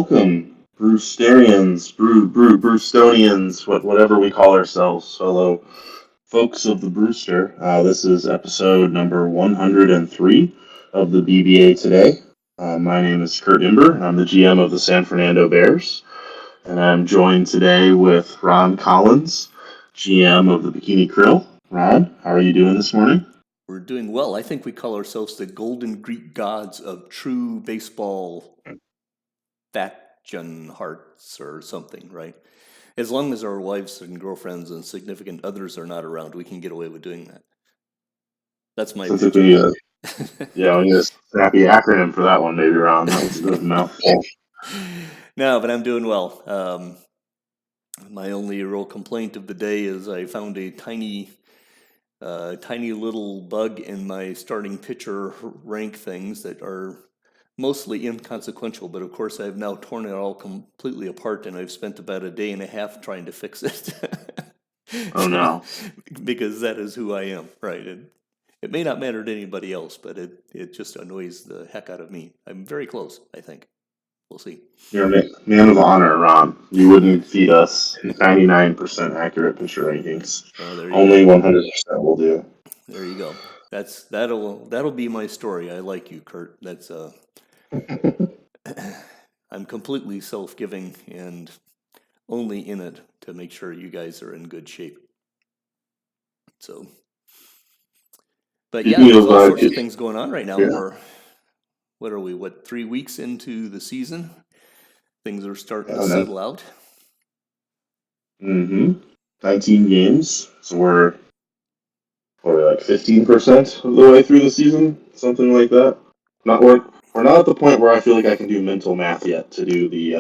welcome, Brewstonians, whatever we call ourselves, fellow folks of the Brewster. This is episode number 103 of the BBA today. My name is Kurt Imber. I'm the GM of the San Fernando Bears, and I'm joined today with Ron Collins, GM of the Bikini Krill. Ron, how are you doing this morning? We're doing well. I think we call ourselves the golden Greek gods of true baseball faction hearts or something, right? As long as our wives and girlfriends and significant others are not around, we can get away with doing that. That's my pitch. We need a snappy acronym for that one, maybe, Ron. That was a good mouthful. No, but I'm doing well. My only real complaint of the day is I found a tiny little bug in my starting pitcher rank things that are mostly inconsequential, but of course I've now torn it all completely apart, and I've spent about a day and a half trying to fix it. Oh no. Because that is who I am, right? It may not matter to anybody else, but it just annoys the heck out of me. I'm very close, I think. We'll see. You're a man of honor, Ron. You wouldn't feed us 99% accurate pitcher rankings. Only 100% will do. There you go. That'll be my story. I like you, Kurt. That's I'm completely self-giving and only in it to make sure you guys are in good shape. So, but yeah, there's all sorts of things going on right now. Yeah. What are we? 3 weeks into the season? Things are starting to settle out. 19 games. So we're like 15% of the way through the season, something like that. We're not at the point where I feel like I can do mental math yet to do the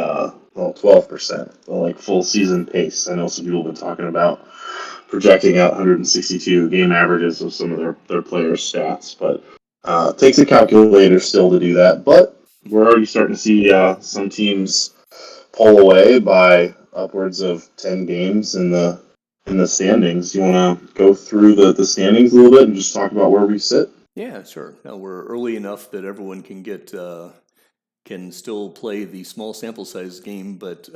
12%, the like full season pace. I know some people have been talking about projecting out 162 game averages of some of their players' stats, but it takes a calculator still to do that. But we're already starting to see some teams pull away by upwards of 10 games in the standings. You want to go through the standings a little bit and just talk about where we sit? Yeah, sure. Now we're early enough that everyone can can still play the small sample size game, but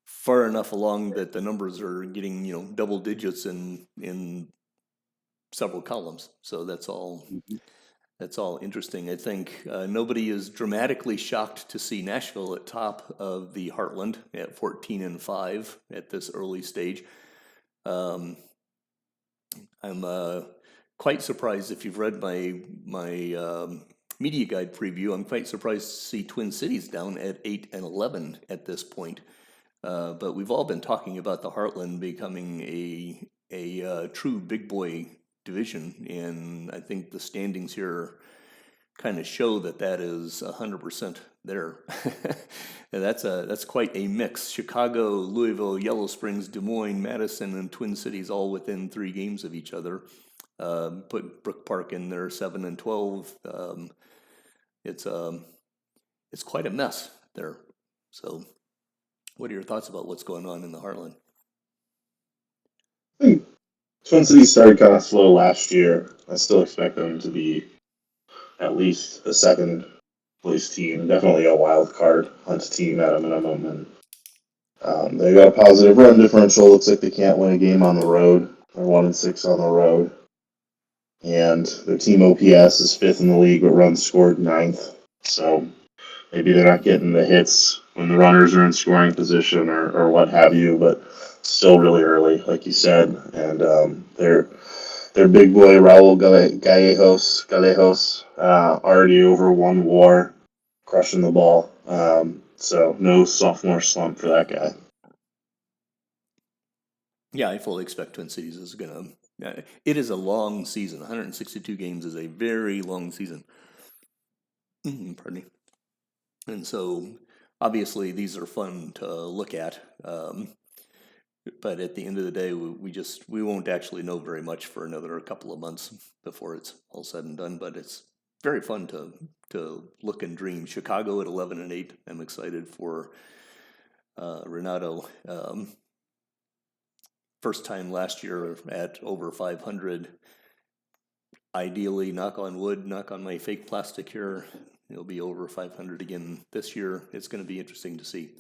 far enough along that the numbers are getting double digits in several columns. So that's all. That's all interesting. I think nobody is dramatically shocked to see Nashville at top of the Heartland at 14-5 at this early stage. I'm quite surprised, if you've read my media guide preview, I'm quite surprised to see Twin Cities down at 8-11 at this point. But we've all been talking about the Heartland becoming a true big boy division, and I think the standings here kind of show that is 100% there. And that's quite a mix. Chicago, Louisville, Yellow Springs, Des Moines, Madison, and Twin Cities all within 3 games of each other. Put Brook Park in there, 7-12. It's quite a mess there. So, what are your thoughts about what's going on in the Heartland? I think Twin Cities started kind of slow last year. I still expect them to be at least a second place team, definitely a wild card hunt team at a minimum. And they got a positive run differential. Looks like they can't win a game on the road. They're 1-6 on the road. And their team OPS is 5th in the league, but runs scored 9th. So maybe they're not getting the hits when the runners are in scoring position or what have you, but still really early, like you said. And their big boy, Raul Gallegos, already over 1 WAR, crushing the ball. So no sophomore slump for that guy. Yeah, I fully expect Twin Cities is going to... It is a long season. 162 games is a very long season. Pardon me. And so, obviously, these are fun to look at. But at the end of the day, we won't actually know very much for another couple of months before it's all said and done. But it's very fun to look and dream. Chicago at 11-8. I'm excited for Renato. First time last year at over 500. Ideally, knock on wood, knock on my fake plastic here, He'll be over 500 again this year. It's going to be interesting to see.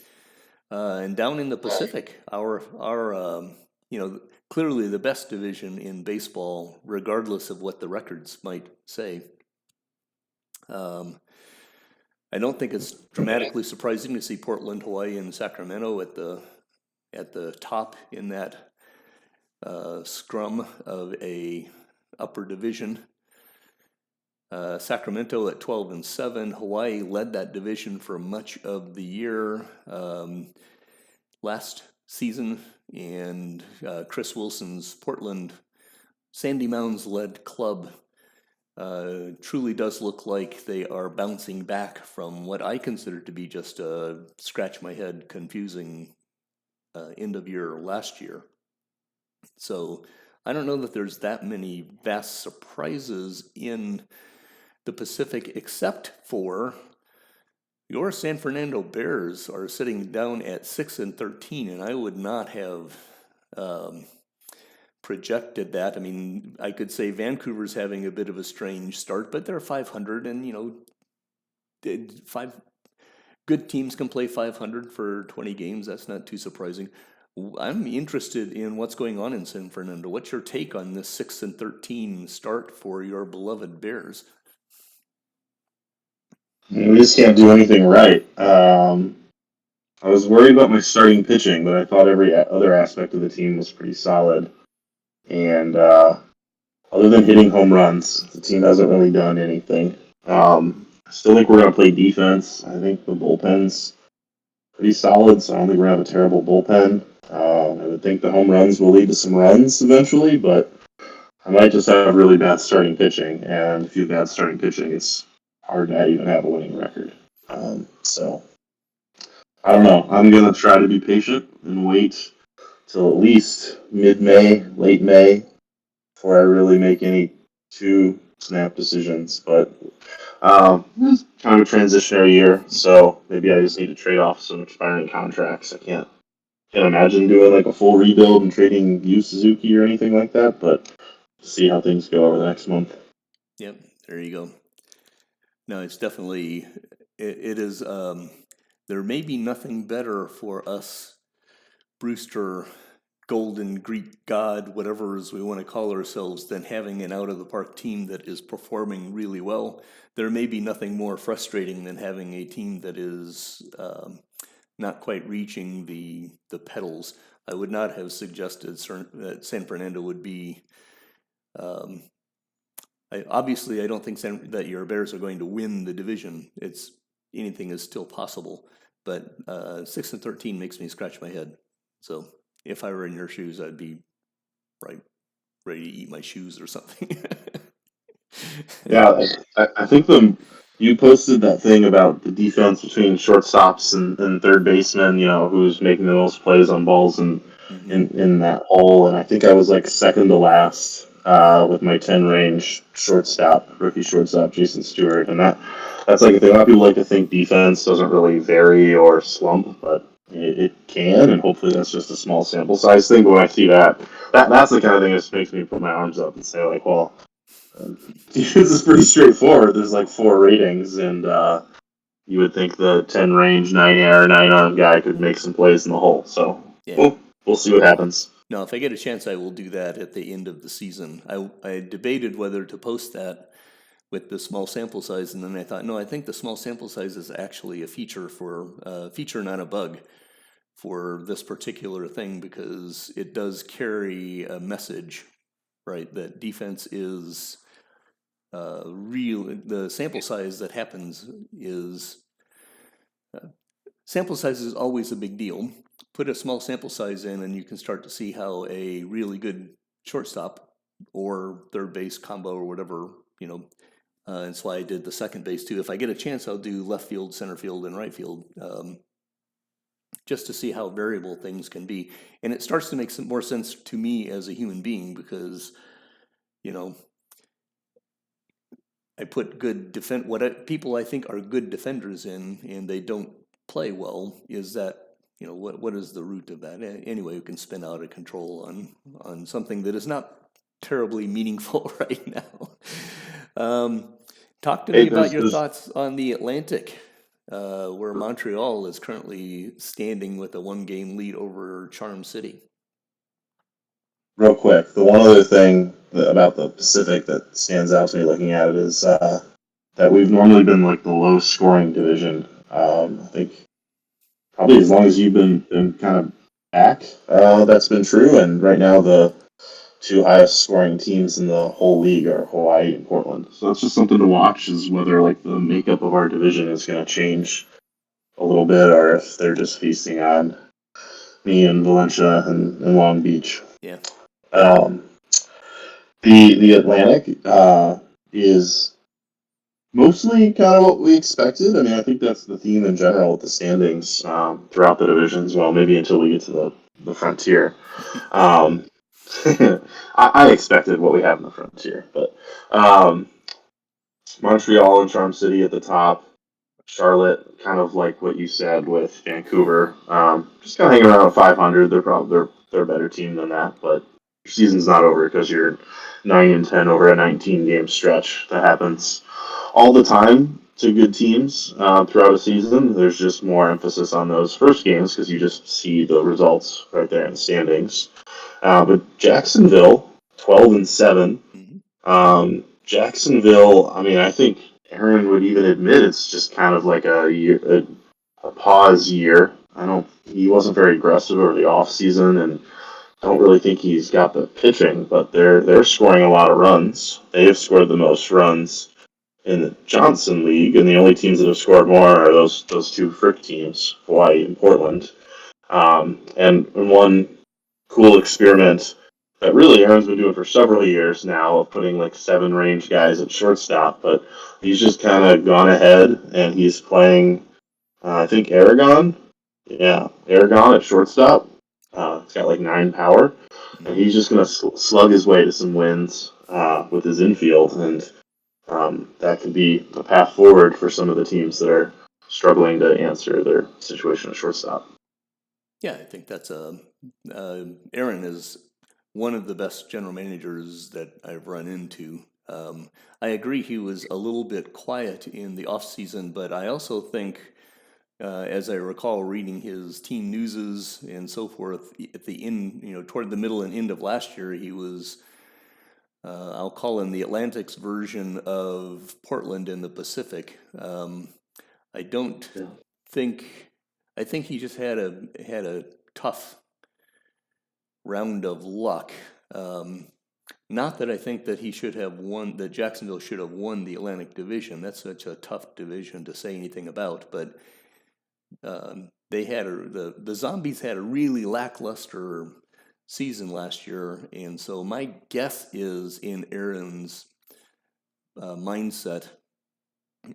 And down in the Pacific, our clearly the best division in baseball, regardless of what the records might say. I don't think it's dramatically surprising to see Portland, Hawaii, and Sacramento at the top in that scrum of a upper division. Sacramento at 12-7. Hawaii led that division for much of the year last season, and Chris Wilson's Portland Sandy Mounds led club truly does look like they are bouncing back from what I consider to be just a scratch my head confusing end of year last year. So I don't know that there's that many vast surprises in the Pacific, except for your San Fernando Bears are sitting down at 6-13, and I would not have projected that. I mean, I could say Vancouver's having a bit of a strange start, but they're 500, and five good teams can play 500 for 20 games. That's not too surprising. I'm interested in what's going on in San Fernando. What's your take on this 6-13 start for your beloved Bears? We just can't do anything right. I was worried about my starting pitching, but I thought every other aspect of the team was pretty solid. And other than hitting home runs, the team hasn't really done anything. I still think we're going to play defense. I think the bullpen's pretty solid, so I don't think we're going to have a terrible bullpen. I would think the home runs will lead to some runs eventually, but I might just have really bad starting pitching. And if you have bad starting pitching, it's hard to even have a winning record. So I don't know. I'm going to try to be patient and wait till at least mid-May, late May, before I really make any too snap decisions. But it's kind of a transitionary year, so maybe I just need to trade off some expiring contracts. I can't imagine doing like a full rebuild and trading Yu Suzuki or anything like that, but see how things go over the next month. Yep, there you go. No, it's definitely, it is, there may be nothing better for us Brewster Golden Greek God, whatever as we want to call ourselves, than having an out-of-the-park team that is performing really well. There may be nothing more frustrating than having a team that is not quite reaching the pedals. I would not have suggested that San Fernando would be... Obviously, I don't think that your Bears are going to win the division. Anything is still possible, but 6-13 makes me scratch my head. So if I were in your shoes, I'd be ready to eat my shoes or something. Yeah, I think you posted that thing about the defense between shortstops and third baseman. Who's making the most plays on balls in that hole, and I think I was like second to last. With my 10 range rookie shortstop, Jason Stewart. And that's like a thing. A lot of people like to think defense doesn't really vary or slump, but it can, and hopefully that's just a small sample size thing. But when I see that's the kind of thing that just makes me put my arms up and say, like, well, defense is pretty straightforward. There's like 4 ratings, and you would think the 10 range, 9 arm guy could make some plays in the hole. So we'll see what happens. No, if I get a chance, I will do that at the end of the season. I debated whether to post that with the small sample size, and then I thought, no, I think the small sample size is actually a feature not a bug for this particular thing, because it does carry a message, right? That defense is real. The sample size that happens is sample size is always a big deal. Put a small sample size in, and you can start to see how a really good shortstop or third base combo or whatever, and that's why I did the second base too. If I get a chance, I'll do left field, center field, and right field, just to see how variable things can be. And it starts to make some more sense to me as a human being, because, I put people I think are good defenders in, and they don't play well. Is that, what is the root of that? Anyway, we can spin out of control on something that is not terribly meaningful right now. Talk to Hey, me about your there's thoughts on the Atlantic, where Montreal is currently standing with a 1-game lead over Charm City. real quick. The one other thing about the Pacific that stands out to me looking at it is that we've normally been like the low scoring division. I think probably as long as you've been kind of back, that's been true. And right now, the two highest scoring teams in the whole league are Hawaii and Portland. So that's just something to watch is whether like the makeup of our division is going to change a little bit or if they're just feasting on me and Valencia and Long Beach. Yeah. Um, the Atlantic is mostly kind of what we expected. I mean, I think that's the theme in general with the standings throughout the divisions. Well, maybe until we get to the Frontier. Um, I expected what we have in the Frontier, but Montreal and Charm City at the top. Charlotte, kind of like what you said with Vancouver, just kind of hanging around at 500. They're a better team than that, but your season's not over because you're 9-10 over a 19 game stretch. That happens all the time to good teams throughout a season. There's just more emphasis on those first games because you just see the results right there in the standings. But Jacksonville, 12-7. Jacksonville, I mean, I think Aaron would even admit it's just kind of like a year, a pause year. He wasn't very aggressive over the off season, and don't really think he's got the pitching. But they're scoring a lot of runs. They have scored the most runs in the Johnson League, and the only teams that have scored more are those two Frick teams, Hawaii and Portland. And one cool experiment that really Aaron's been doing for several years now of putting like 7 range guys at shortstop, but he's just kind of gone ahead and he's playing, I think, Aragon. Yeah, Aragon at shortstop. It's got like 9 power, and he's just going to slug his way to some wins with his infield, and that could be a path forward for some of the teams that are struggling to answer their situation at shortstop. Yeah, I think that's Aaron is one of the best general managers that I've run into. I agree he was a little bit quiet in the off season, but I also think, as I recall reading his team newses and so forth, at the end, toward the middle and end of last year, he was. I'll call him the Atlantic's version of Portland in the Pacific. I don't Yeah. think. I think he just had a tough round of luck. Not that I think that he should have won, that Jacksonville should have won the Atlantic Division. That's such a tough division to say anything about. But they had the Zombies had a really lackluster season last year, and so my guess is in Aaron's mindset,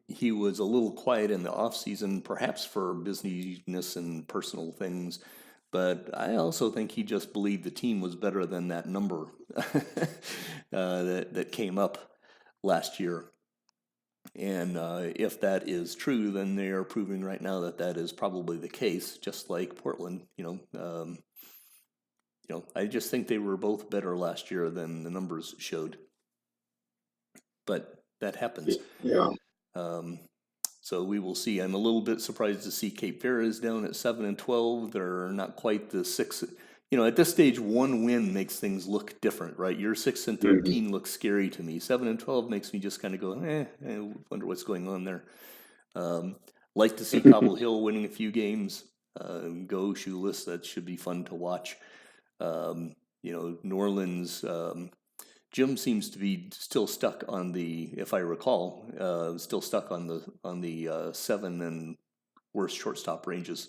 he was a little quiet in the off season, perhaps for business and personal things. But I also think he just believed the team was better than that number that came up last year. And if that is true, then they are proving right now that that is probably the case. Just like Portland, I just think they were both better last year than the numbers showed. But that happens. Yeah. So we will see. I'm a little bit surprised to see Cape Fear is down at 7-12. They're not quite the 6. At this stage, 1 win makes things look different, right? Your 6-13 looks scary to me. 7-12 makes me just kind of go, I wonder what's going on there. Like to see Cobble Hill winning a few games. Go shoeless. That should be fun to watch. New Orleans. Jim seems to be still stuck on the, if I recall, still stuck on the 7 and worst shortstop ranges.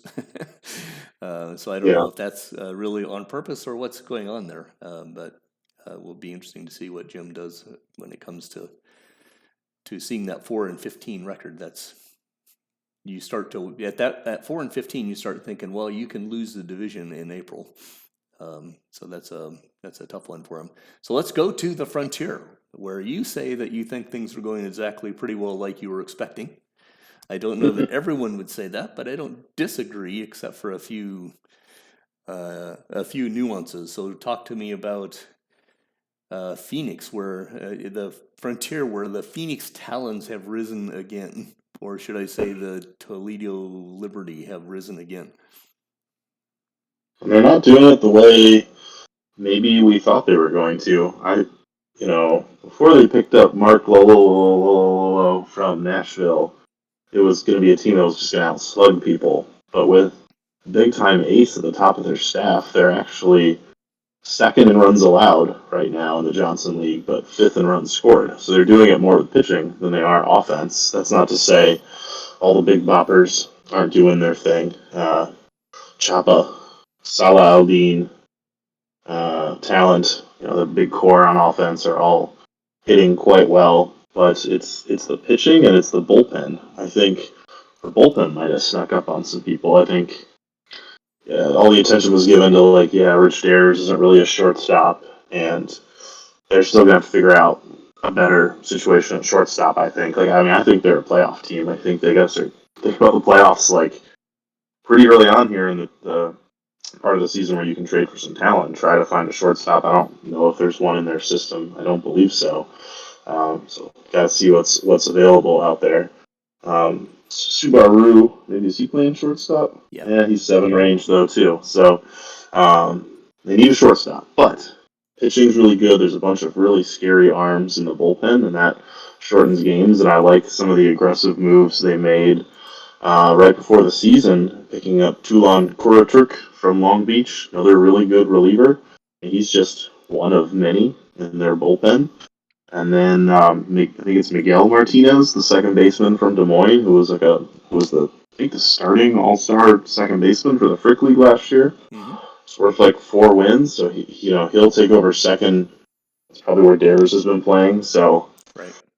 So I don't know if that's really on purpose or what's going on there. But it will be interesting to see what Jim does when it comes to seeing that 4-15 record. That's you start to at 4-15 you start thinking, well, you can lose the division in April. So that's a tough one for him. So let's go to the Frontier, where you say that you think things are going exactly pretty well like you were expecting. I don't know that everyone would say that, but I don't disagree, except for a few nuances. So talk to me about Phoenix, where the Frontier, where the Phoenix Talons have risen again, or should I say the Toledo Liberty have risen again. And they're not doing it the way maybe we thought they were going to. Before they picked up Mark Lolo from Nashville, it was going to be a team that was just going to outslug people. But with big time ace at the top of their staff, they're actually second in runs allowed right now in the Johnson League, but fifth in runs scored. So they're doing it more with pitching than they are offense. That's not to say all the big boppers aren't doing their thing. Chapa, Salah Aldin, Talent, the big core on offense are all hitting quite well. But it's the pitching and it's the bullpen. I think the bullpen might have snuck up on some people. I think all the attention was given to Rich Dares isn't really a shortstop, and they're still gonna have to figure out a better situation at shortstop. I think. I think they're a playoff team. I think they got to start thinking about the playoffs pretty early on here in the part of the season where you can trade for some talent and try to find a shortstop. I don't know if there's one in their system. I don't believe so. So got to see what's available out there. Subaru, maybe is he playing shortstop? Yeah, he's 7 range though too. So they need a shortstop, but pitching's really good. There's a bunch of really scary arms in the bullpen, and that shortens games. And I like some of the aggressive moves they made right before the season, picking up Tulan Kuraturk from Long Beach, another really good reliever. He's just one of many in their bullpen. And then I think it's Miguel Martinez, the second baseman from Des Moines, who was the starting all-star second baseman for the Frick League last year. Mm-hmm. It's worth 4 wins, so he'll take over second. That's probably where Dares has been playing. So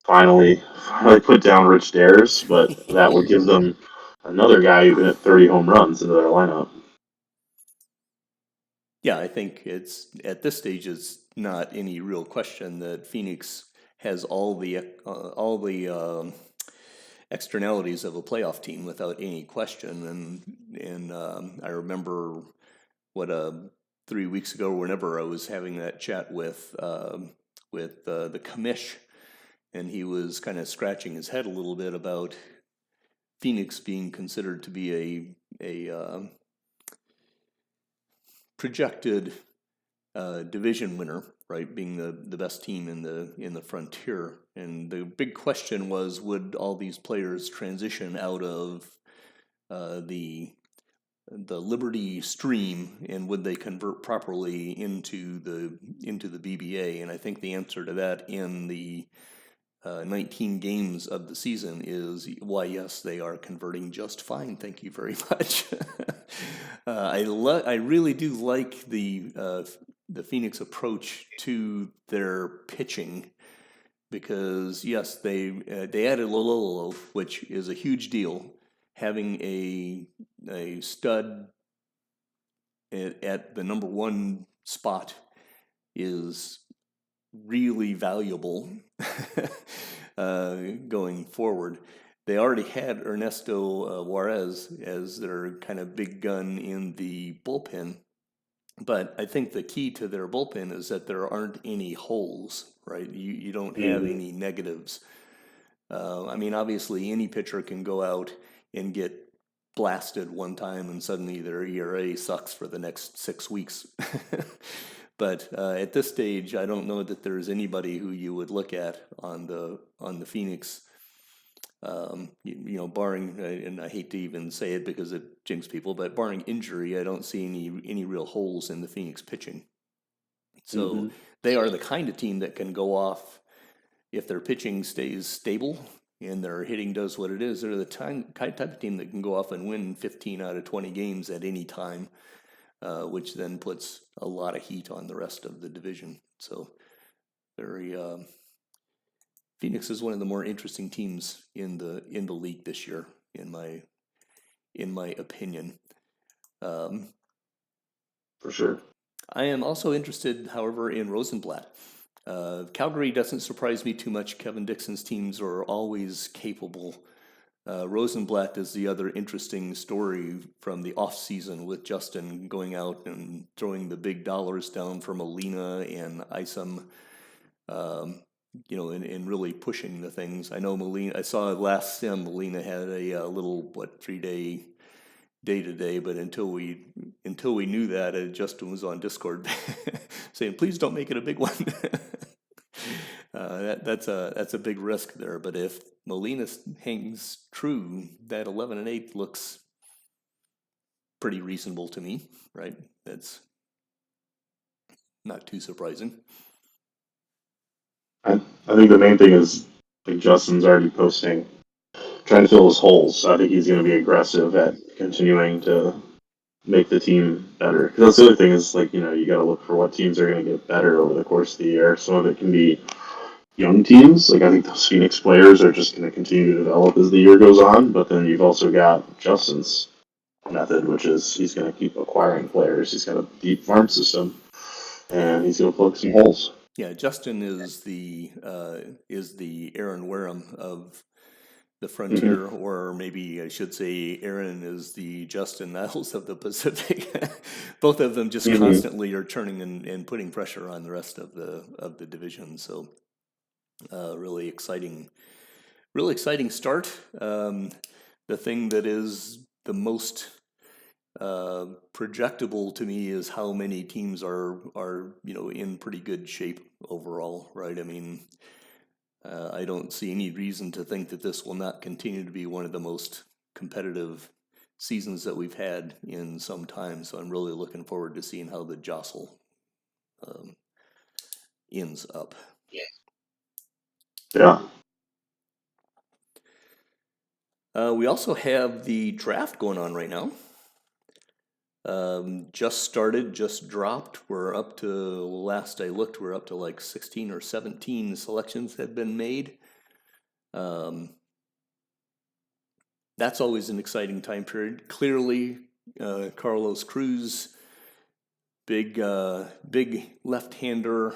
finally put down Rich Dares, but that would give them another guy who can hit 30 home runs into their lineup. Yeah, I think it's at this stage it's not any real question that Phoenix has all the externalities of a playoff team without any question. And I remember 3 weeks ago, whenever I was having that chat with the commish, and he was kind of scratching his head a little bit about Phoenix being considered to be a projected division winner, right? Being the best team in the Frontier, and the big question was, would all these players transition out of the Liberty stream, and would they convert properly into the BBA? And I think the answer to that in the 19 games of the season is why, yes, they are converting just fine. Thank you very much. I really do like the Phoenix approach to their pitching, because yes, they added Lolo, which is a huge deal. Having a stud at the number 1 spot is really valuable going forward. They already had Ernesto Juarez as their kind of big gun in the bullpen, but I think the key to their bullpen is that there aren't any holes, right? You don't have any negatives. Obviously any pitcher can go out and get blasted one time and suddenly their ERA sucks for the next 6 weeks. But at this stage, I don't know that there's anybody who you would look at on the Phoenix, barring, and I hate to even say it because it jinxes people, but barring injury, I don't see any real holes in the Phoenix pitching. So they are the kind of team that can go off if their pitching stays stable and their hitting does what it is. They're the type of team that can go off and win 15 out of 20 games at any time. Which then puts a lot of heat on the rest of the division. So, Phoenix is one of the more interesting teams in the league this year, in my opinion. For sure. I am also interested, however, in Rosenblatt. Calgary doesn't surprise me too much. Kevin Dixon's teams are always capable. Rosenblatt is the other interesting story from the off-season, with Justin going out and throwing the big dollars down for Molina and Isom in really pushing the things. I know Molina. I saw last sim Molina had a little 3-day day-to-day, but until we knew that, Justin was on Discord saying, "Please don't make it a big one." That's a big risk there. But if Molina hangs true, that 11-8 looks pretty reasonable to me, right? That's not too surprising. I think the main thing is, like, Justin's already posting, trying to fill his holes. I think he's going to be aggressive at continuing to make the team better. Because that's the other thing is, like, you got to look for what teams are going to get better over the course of the year. Some of it can be young teams. Like, I think those Phoenix players are just going to continue to develop as the year goes on. But then you've also got Justin's method, which is he's going to keep acquiring players. He's got a deep farm system, and he's going to plug some holes. Yeah, Justin is the Aaron Wareham of the Frontier, or maybe I should say Aaron is the Justin Niles of the Pacific. Both of them just constantly are turning and putting pressure on the rest of the division. So really exciting start. The thing that is the most projectable to me is how many teams are in pretty good shape overall, right? I mean, I don't see any reason to think that this will not continue to be one of the most competitive seasons that we've had in some time. So I'm really looking forward to seeing how the jostle ends up. Yeah. We also have the draft going on right now. Just started, just dropped. We're up to, last I looked, we're up to like 16 or 17 selections have been made. That's always an exciting time period. Clearly, Carlos Cruz, big left-hander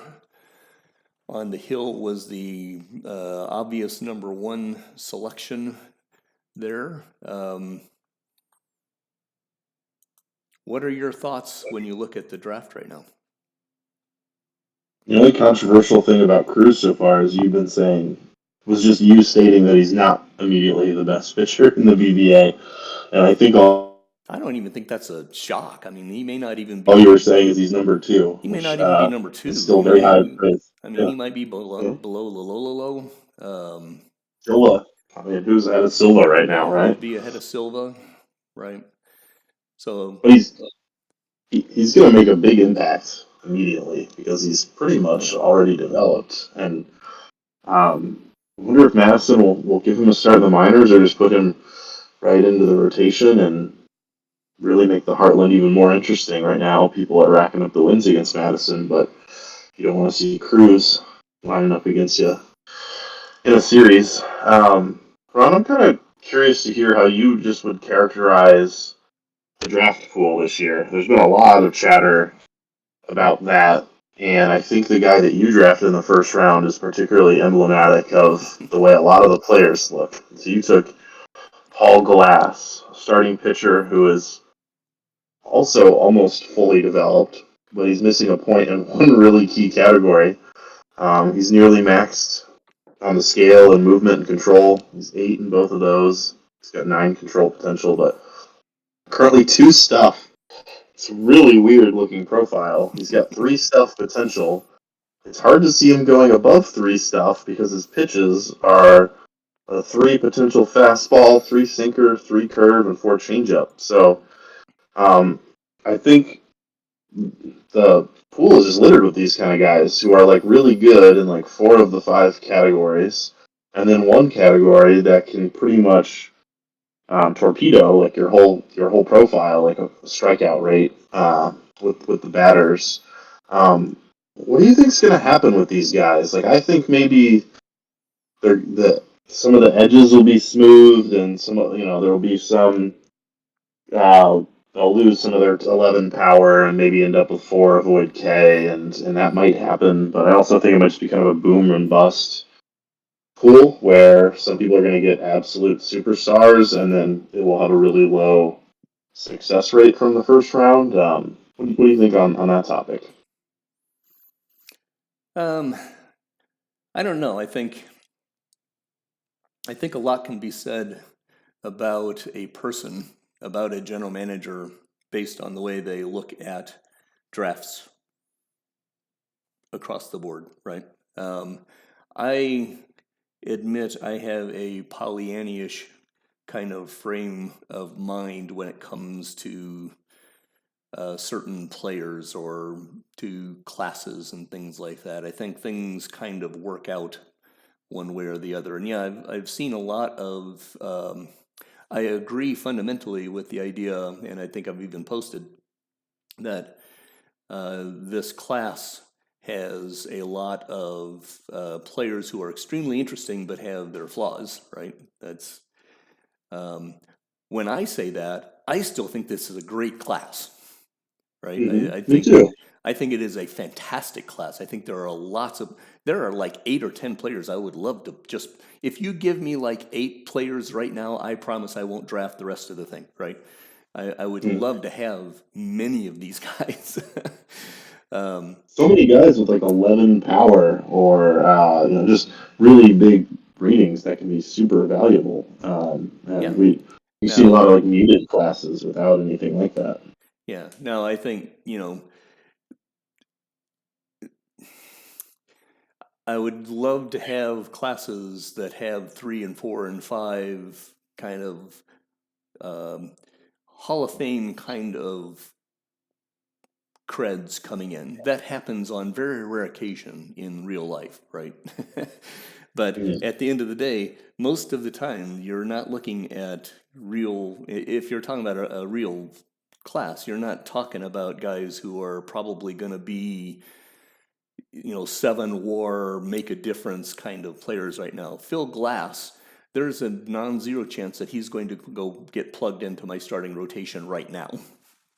on the hill, was the obvious number one selection there. What are your thoughts when you look at the draft right now? The only controversial thing about Cruz so far, as you've been saying, was just you stating that he's not immediately the best pitcher in the BBA. And I think I don't even think that's a shock. I mean, he may not even be. all you were saying is he's number two. He may not even be number two. It's still very high praise. I mean, he might be below Lololo. Silva. I mean, who's ahead of Silva right now, right? He'd be ahead of Silva, right? So, but he's going to make a big impact immediately because he's pretty much already developed. And I wonder if Madison will give him a start in the minors or just put him right into the rotation and really make the Heartland even more interesting. Right now, people are racking up the wins against Madison, but you don't want to see Cruz lining up against you in a series. Ron, I'm kind of curious to hear how you just would characterize the draft pool this year. There's been a lot of chatter about that, and I think the guy that you drafted in the first round is particularly emblematic of the way a lot of the players look. So you took Paul Glass, starting pitcher who is also almost fully developed, but he's missing a point in one really key category. He's nearly maxed on the scale in movement and control. He's 8 in both of those. He's got 9 control potential, but currently 2 stuff. It's a really weird looking profile. He's got 3 stuff potential. It's hard to see him going above 3 stuff because his pitches are a 3 potential fastball, 3 sinker, 3 curve, and 4 changeup. So I think the pool is just littered with these kind of guys who are like really good in like 4 of the 5 categories, and then one category that can pretty much torpedo like your whole profile, like a strikeout rate with the batters. What do you think's going to happen with these guys? Like, I think maybe some of the edges will be smoothed, and there will be some. They'll lose some of their 11 power and maybe end up with 4 avoid K, and that might happen. But I also think it might just be kind of a boom and bust pool where some people are going to get absolute superstars, and then it will have a really low success rate from the first round. What do you think on that topic? I don't know. I think a lot can be said about a person, about a general manager, based on the way they look at drafts across the board, right? I admit I have a Pollyannish kind of frame of mind when it comes to certain players or to classes and things like that. I think things kind of work out one way or the other. And yeah, I've seen a lot of. I agree fundamentally with the idea, and I think I've even posted that this class has a lot of players who are extremely interesting but have their flaws, right? That's when I say that, I still think this is a great class, right? Me too. I think it is a fantastic class. I think there are like 8 or 10 players I would love to just, if you give me like 8 players right now, I promise I won't draft the rest of the thing, right? I would love to have many of these guys. So many guys with like 11 power or just really big ratings that can be super valuable. Yeah. And we see a lot of like muted classes without anything like that. Yeah. Now I think, I would love to have classes that have 3 and 4 and 5 kind of Hall of Fame kind of creds coming in. That happens on very rare occasion in real life, right? But at the end of the day, most of the time, you're not looking at real, if you're talking about a real class, you're not talking about guys who are probably going to be 7 WAR, make a difference kind of players right now. Phil Glass, there's a non-zero chance that he's going to go get plugged into my starting rotation right now.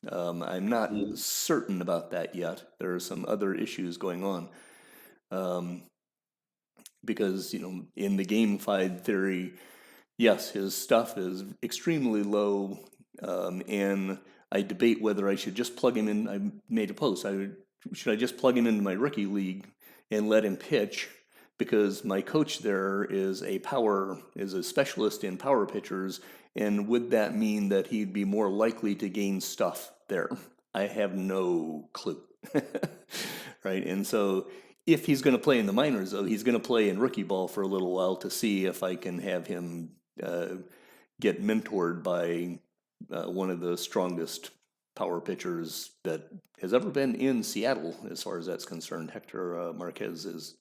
I'm not certain about that yet. There are some other issues going on. Because, in the gamified theory, yes, his stuff is extremely low, and I debate whether I should just plug him in. I made a post. Should I just plug him into my rookie league and let him pitch? Because my coach there is a specialist in power pitchers, and would that mean that he'd be more likely to gain stuff there? I have no clue. Right? And so if he's going to play in the minors, though, he's going to play in rookie ball for a little while to see if I can have him get mentored by one of the strongest power pitchers that has ever been in Seattle, as far as that's concerned. Hector Marquez is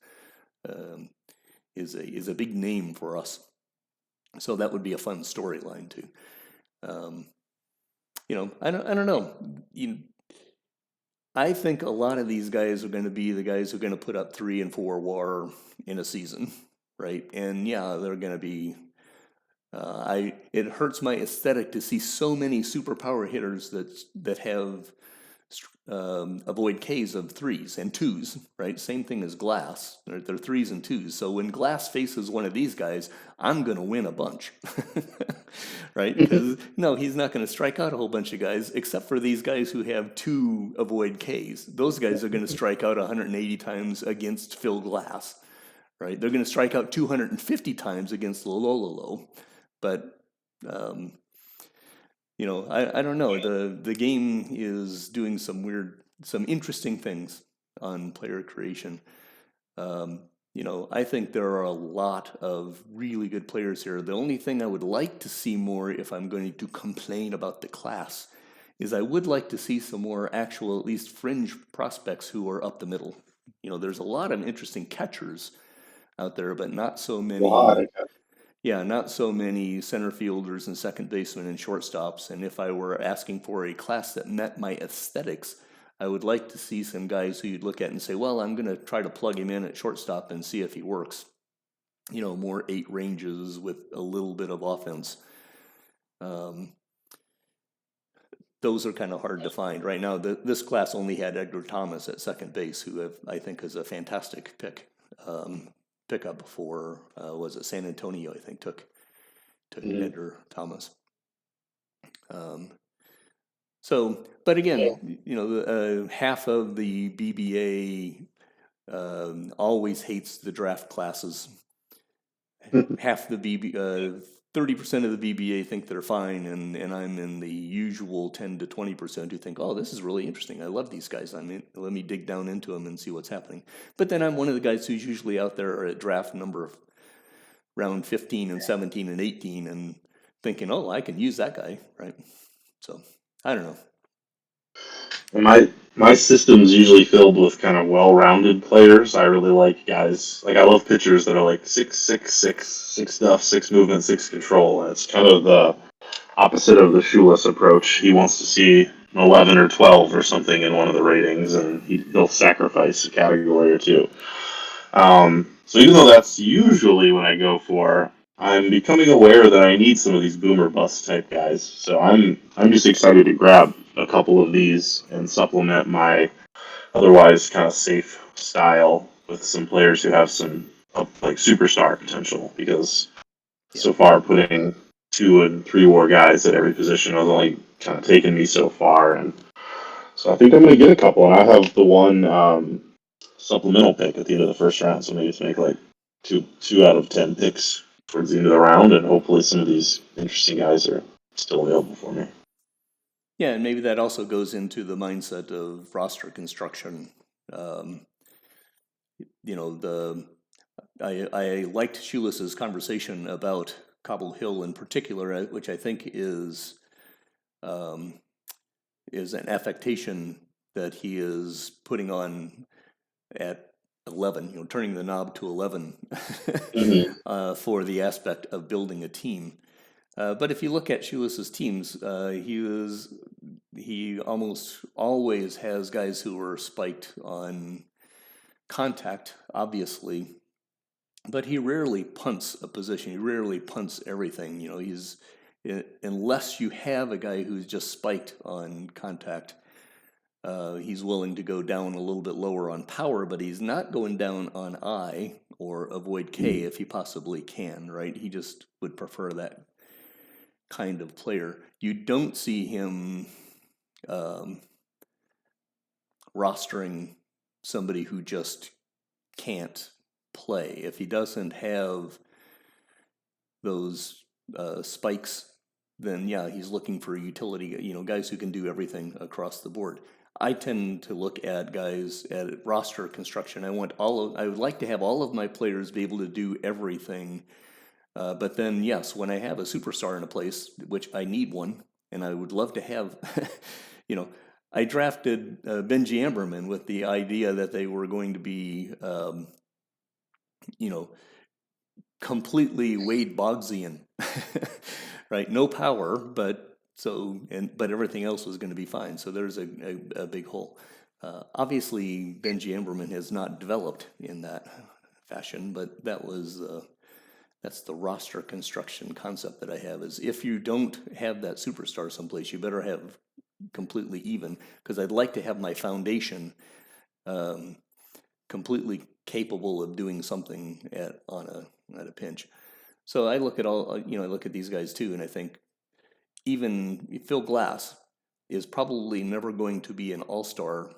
a big name for us, so that would be a fun storyline too. I don't know. I think a lot of these guys are going to be the guys who are going to put up 3 and 4 WAR in a season, right? And yeah, they're going to be. It hurts my aesthetic to see so many superpower hitters that have avoid Ks of 3s and 2s, right? Same thing as Glass. They're 3s and 2s. So when Glass faces one of these guys, I'm going to win a bunch, right? Because no, he's not going to strike out a whole bunch of guys, except for these guys who have 2 avoid Ks. Those guys are going to strike out 180 times against Phil Glass, right? They're going to strike out 250 times against Lololo. But I don't know. The game is doing some interesting things on player creation. I think there are a lot of really good players here. The only thing I would like to see more, if I'm going to complain about the class, is I would like to see some more actual, at least fringe prospects who are up the middle. There's a lot of interesting catchers out there, but not so many. Yeah, not so many center fielders and second basemen and shortstops. And if I were asking for a class that met my aesthetics, I would like to see some guys who you'd look at and say, well, I'm going to try to plug him in at shortstop and see if he works. More 8 ranges with a little bit of offense. Those are kind of hard to find. Right now, this class only had Edgar Thomas at second base, who I think is a fantastic pickup for was it San Antonio? I think took Edgar Thomas. So, but again, half of the BBA always hates the draft classes. Half the 30% of the BBA think they're fine, and I'm in the usual 10 to 20% who think, oh, this is really interesting. I love these guys. Let me dig down into them and see what's happening. But then I'm one of the guys who's usually out there at draft number round 15 and 17 and 18 and thinking, oh, I can use that guy, right? So I don't know. My system's usually filled with kind of well-rounded players. I really like guys I love pitchers that are like 6 stuff, 6 movement, 6 control. And it's kind of the opposite of the shoeless approach. He wants to see an 11 or 12 or something in one of the ratings, and he'll sacrifice a category or two. So even though that's usually what I go for, I'm becoming aware that I need some of these boomer bust type guys. So I'm just excited to grab a couple of these and supplement my otherwise kind of safe style with some players who have some like superstar potential. Because so far putting 2 and 3 war guys at every position has only kind of taken me so far, and so I think I'm going to get a couple. And I have the one supplemental pick at the end of the first round, so maybe to make like two out of 10 picks towards the end of the round, and hopefully some of these interesting guys are still available for me. Yeah, and maybe that also goes into the mindset of roster construction. I liked Shoeless's conversation about Cobble Hill in particular, which I think is an affectation that he is putting on at 11, turning the knob to 11 for the aspect of building a team. But if you look at Shoeless's teams, he almost always has guys who are spiked on contact, obviously, but he rarely punts a position. He rarely punts everything. Unless you have a guy who's just spiked on contact, he's willing to go down a little bit lower on power, but he's not going down on I or avoid K if he possibly can, right? He just would prefer that kind of player. You don't see him rostering somebody who just can't play. If he doesn't have those spikes, then yeah, he's looking for utility, guys who can do everything across the board. I tend to look at guys at roster construction. I would like to have all of my players be able to do everything. But then, yes, when I have a superstar in a place, which I need one, and I would love to have, I drafted Benji Amberman with the idea that they were going to be, completely Wade Boggsian, right? No power, but everything else was going to be fine. So there's a big hole. Obviously, Benji Amberman has not developed in that fashion, but that's the roster construction concept that I have. Is if you don't have that superstar someplace, you better have completely even, because I'd like to have my foundation completely capable of doing something at a pinch. So I look at these guys too, and I think even Phil Glass is probably never going to be an all-star,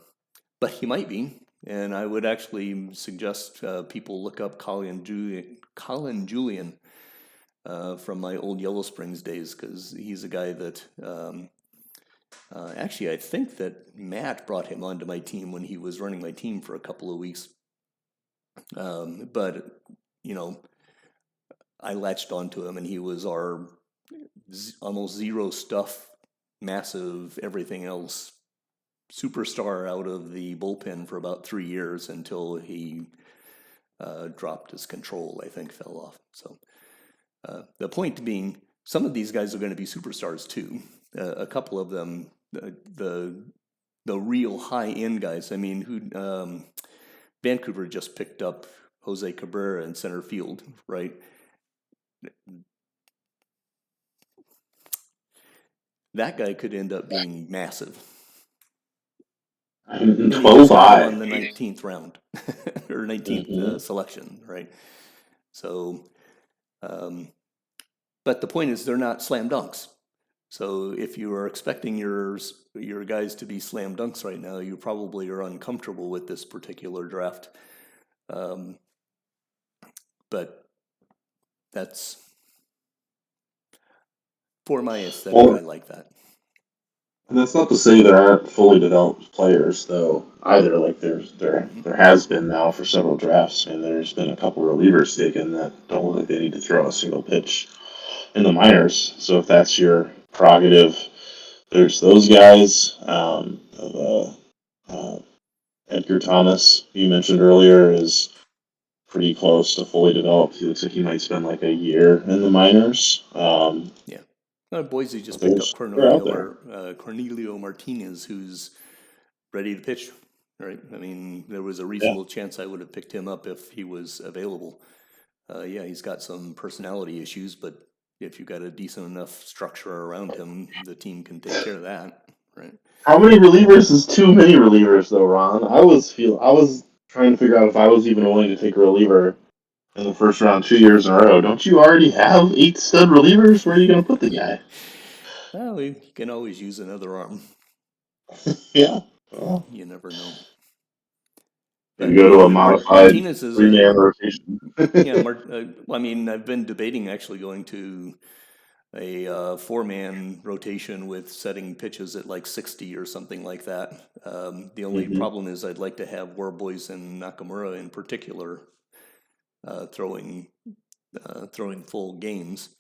but he might be. And I would actually suggest people look up Colin Julian from my old Yellow Springs days, because he's a guy that actually I think that Matt brought him onto my team when he was running my team for a couple of weeks. But I latched onto him, and he was our almost zero stuff, massive everything else superstar out of the bullpen for about 3 years until he dropped his control, I think, fell off. So the point being, some of these guys are going to be superstars too. A couple of them, the real high-end guys. I mean, Vancouver just picked up Jose Cabrera in center field, right? That guy could end up being massive. 12 on the 19th round or 19th selection, right? So, but the point is, they're not slam dunks. So if you are expecting your guys to be slam dunks right now, you probably are uncomfortable with this particular draft. But that's, for my aesthetic, Well, I like that. and that's not to say there aren't fully developed players, though, either. Like there has been now for several drafts, and there's been a couple relievers taken that don't look like they need to throw a single pitch in the minors. So if that's your prerogative, there's those guys. Edgar Thomas, you mentioned earlier, is pretty close to fully developed. He looks like he might spend like a year in the minors. Yeah. Boise just picked up They're out there. Cornelio Martinez, who's ready to pitch. Right. I mean, there was a Yeah. reasonable chance I would have picked him up if he was available. Yeah, he's got some personality issues, but if you've got a decent enough structure around him, the team can take care of that. Right. How many relievers is too many relievers, though, Ron? I was trying to figure out if I was even willing to take a reliever in the first round 2 years in a row. Don't you already have 8 stud relievers? Where are you going to put the guy? Well, you can always use another arm. Yeah. Well, You never know. and But go to yeah, a modified Martinez is three-man rotation. yeah. I mean, I've been debating actually going to a four-man rotation with setting pitches at like 60 or something like that. The only Mm-hmm. problem is I'd like to have Warboys and Nakamura in particular throwing full games.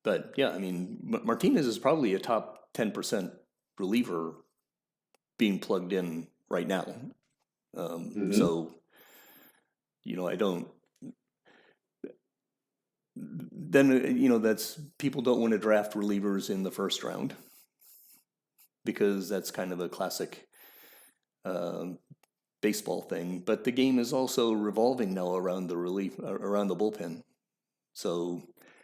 But yeah, I mean, Martinez is probably a top 10% reliever being plugged in right now. So, I don't. Then that's people don't want to draft relievers in the first round because that's kind of a classic baseball thing. But the game is also revolving now around around the bullpen. So,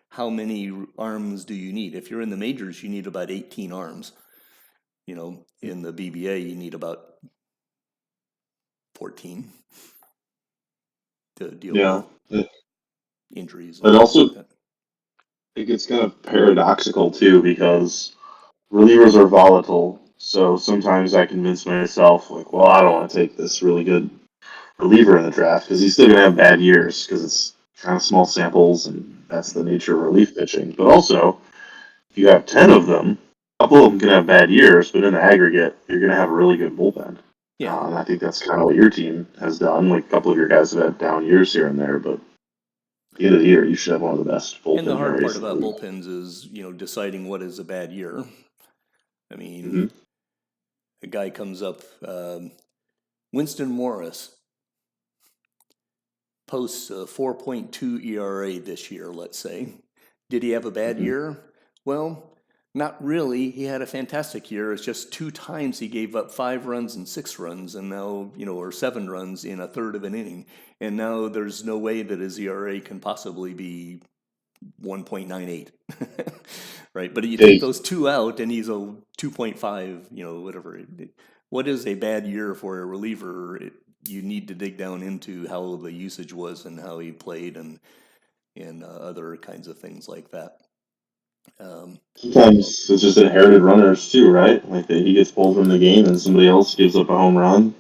how many arms do you need? If you're in the majors, you need about 18 arms. In the BBA, you need about 14 to deal Yeah. with injuries and But things like also, that. it gets kind of paradoxical, too, because relievers are volatile. So sometimes I convince myself, like, well, I don't want to take this really good reliever in the draft because he's still going to have bad years because it's kind of small samples and that's the nature of relief pitching. But also, if you have 10 of them, a couple of them can have bad years, but in the aggregate, you're going to have a really good bullpen. Yeah. And I think that's kind of what your team has done. Like a couple of your guys have had down years here and there, but at the end of the year, you should have one of the best And the bullpen hard part areas in the about league. bullpens is, deciding what is a bad year. I mean, Mm-hmm. a guy comes up, Winston Morris posts a 4.2 ERA this year, let's say. Did he have a bad Mm-hmm. year? Well, not really. He had a fantastic year. It's just 2 times he gave up 5 runs and 6 runs, and now, or 7 runs in a third of an inning. And now there's no way that his ERA can possibly be 1.98. Right? But you take Hey, those 2 out, and he's a 2.5, whatever. What is a bad year for a reliever? You need to dig down into how the usage was and how he played and other kinds of things like that. sometimes it's just inherited runners too, right? Like he gets pulled from the game and somebody else gives up a home run.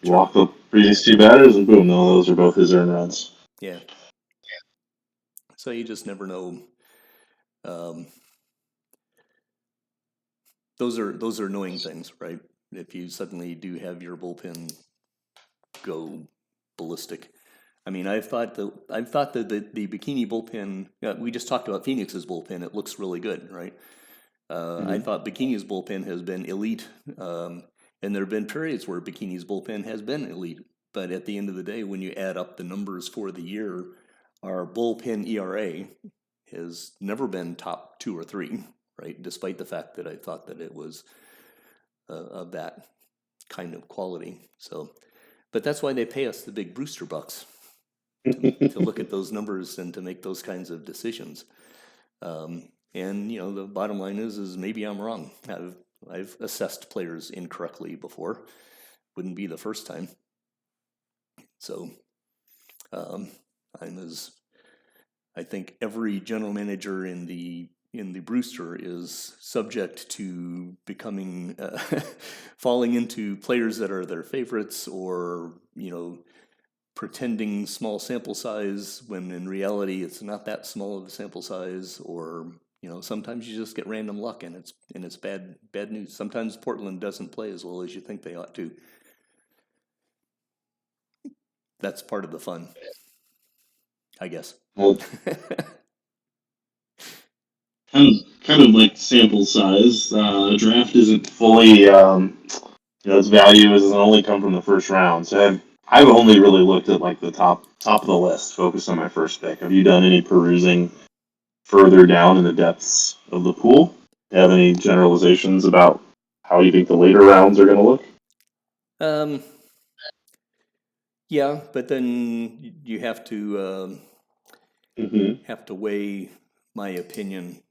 You True. walk the previous 2 batters and boom, no, those are both his earned runs. Yeah. So you just never know. Um, those are annoying things, right? If you suddenly do have your bullpen go ballistic. I mean, I've thought that the Bikini bullpen. We just talked about Phoenix's bullpen. It looks really good, right? I Mm-hmm. thought Bikini's bullpen has been elite, and there have been periods where Bikini's bullpen has been elite. But at the end of the day, when you add up the numbers for the year, our bullpen ERA has never been top 2 or 3, right? Despite the fact that I thought that it was of that kind of quality. So, but that's why they pay us the big Brewster bucks to look at those numbers and to make those kinds of decisions. And the bottom line is maybe I'm wrong. I've assessed players incorrectly before. Wouldn't be the first time. So I think every general manager in the the Brewster is subject to becoming falling into players that are their favorites, or pretending small sample size when in reality it's not that small of a sample size, or sometimes you just get random luck and it's bad news. Sometimes Portland doesn't play as well as you think they ought to. That's part of the fun, I guess. Well, kind of like sample size. Draft isn't Fully, its value doesn't only come from the first round. So I've only really looked at like the top of the list, focused on my first pick. Have you done any perusing further down in the depths of the pool? Have any generalizations about how you think the later rounds are going to look? Yeah, but then you have to weigh my opinion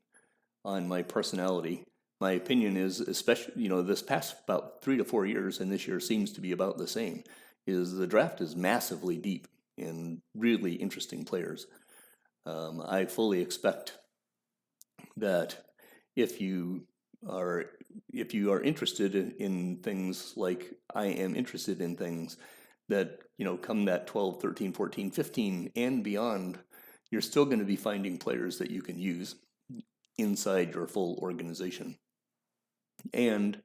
on my personality. My opinion is, especially this past about 3 to 4 years, and this year seems to be about the same, is the draft is massively deep in really interesting players. I fully expect that if you are interested in things like I am interested in things, that come that 12, 13, 14, 15 and beyond, you're still going to be finding players that you can use inside your full organization. And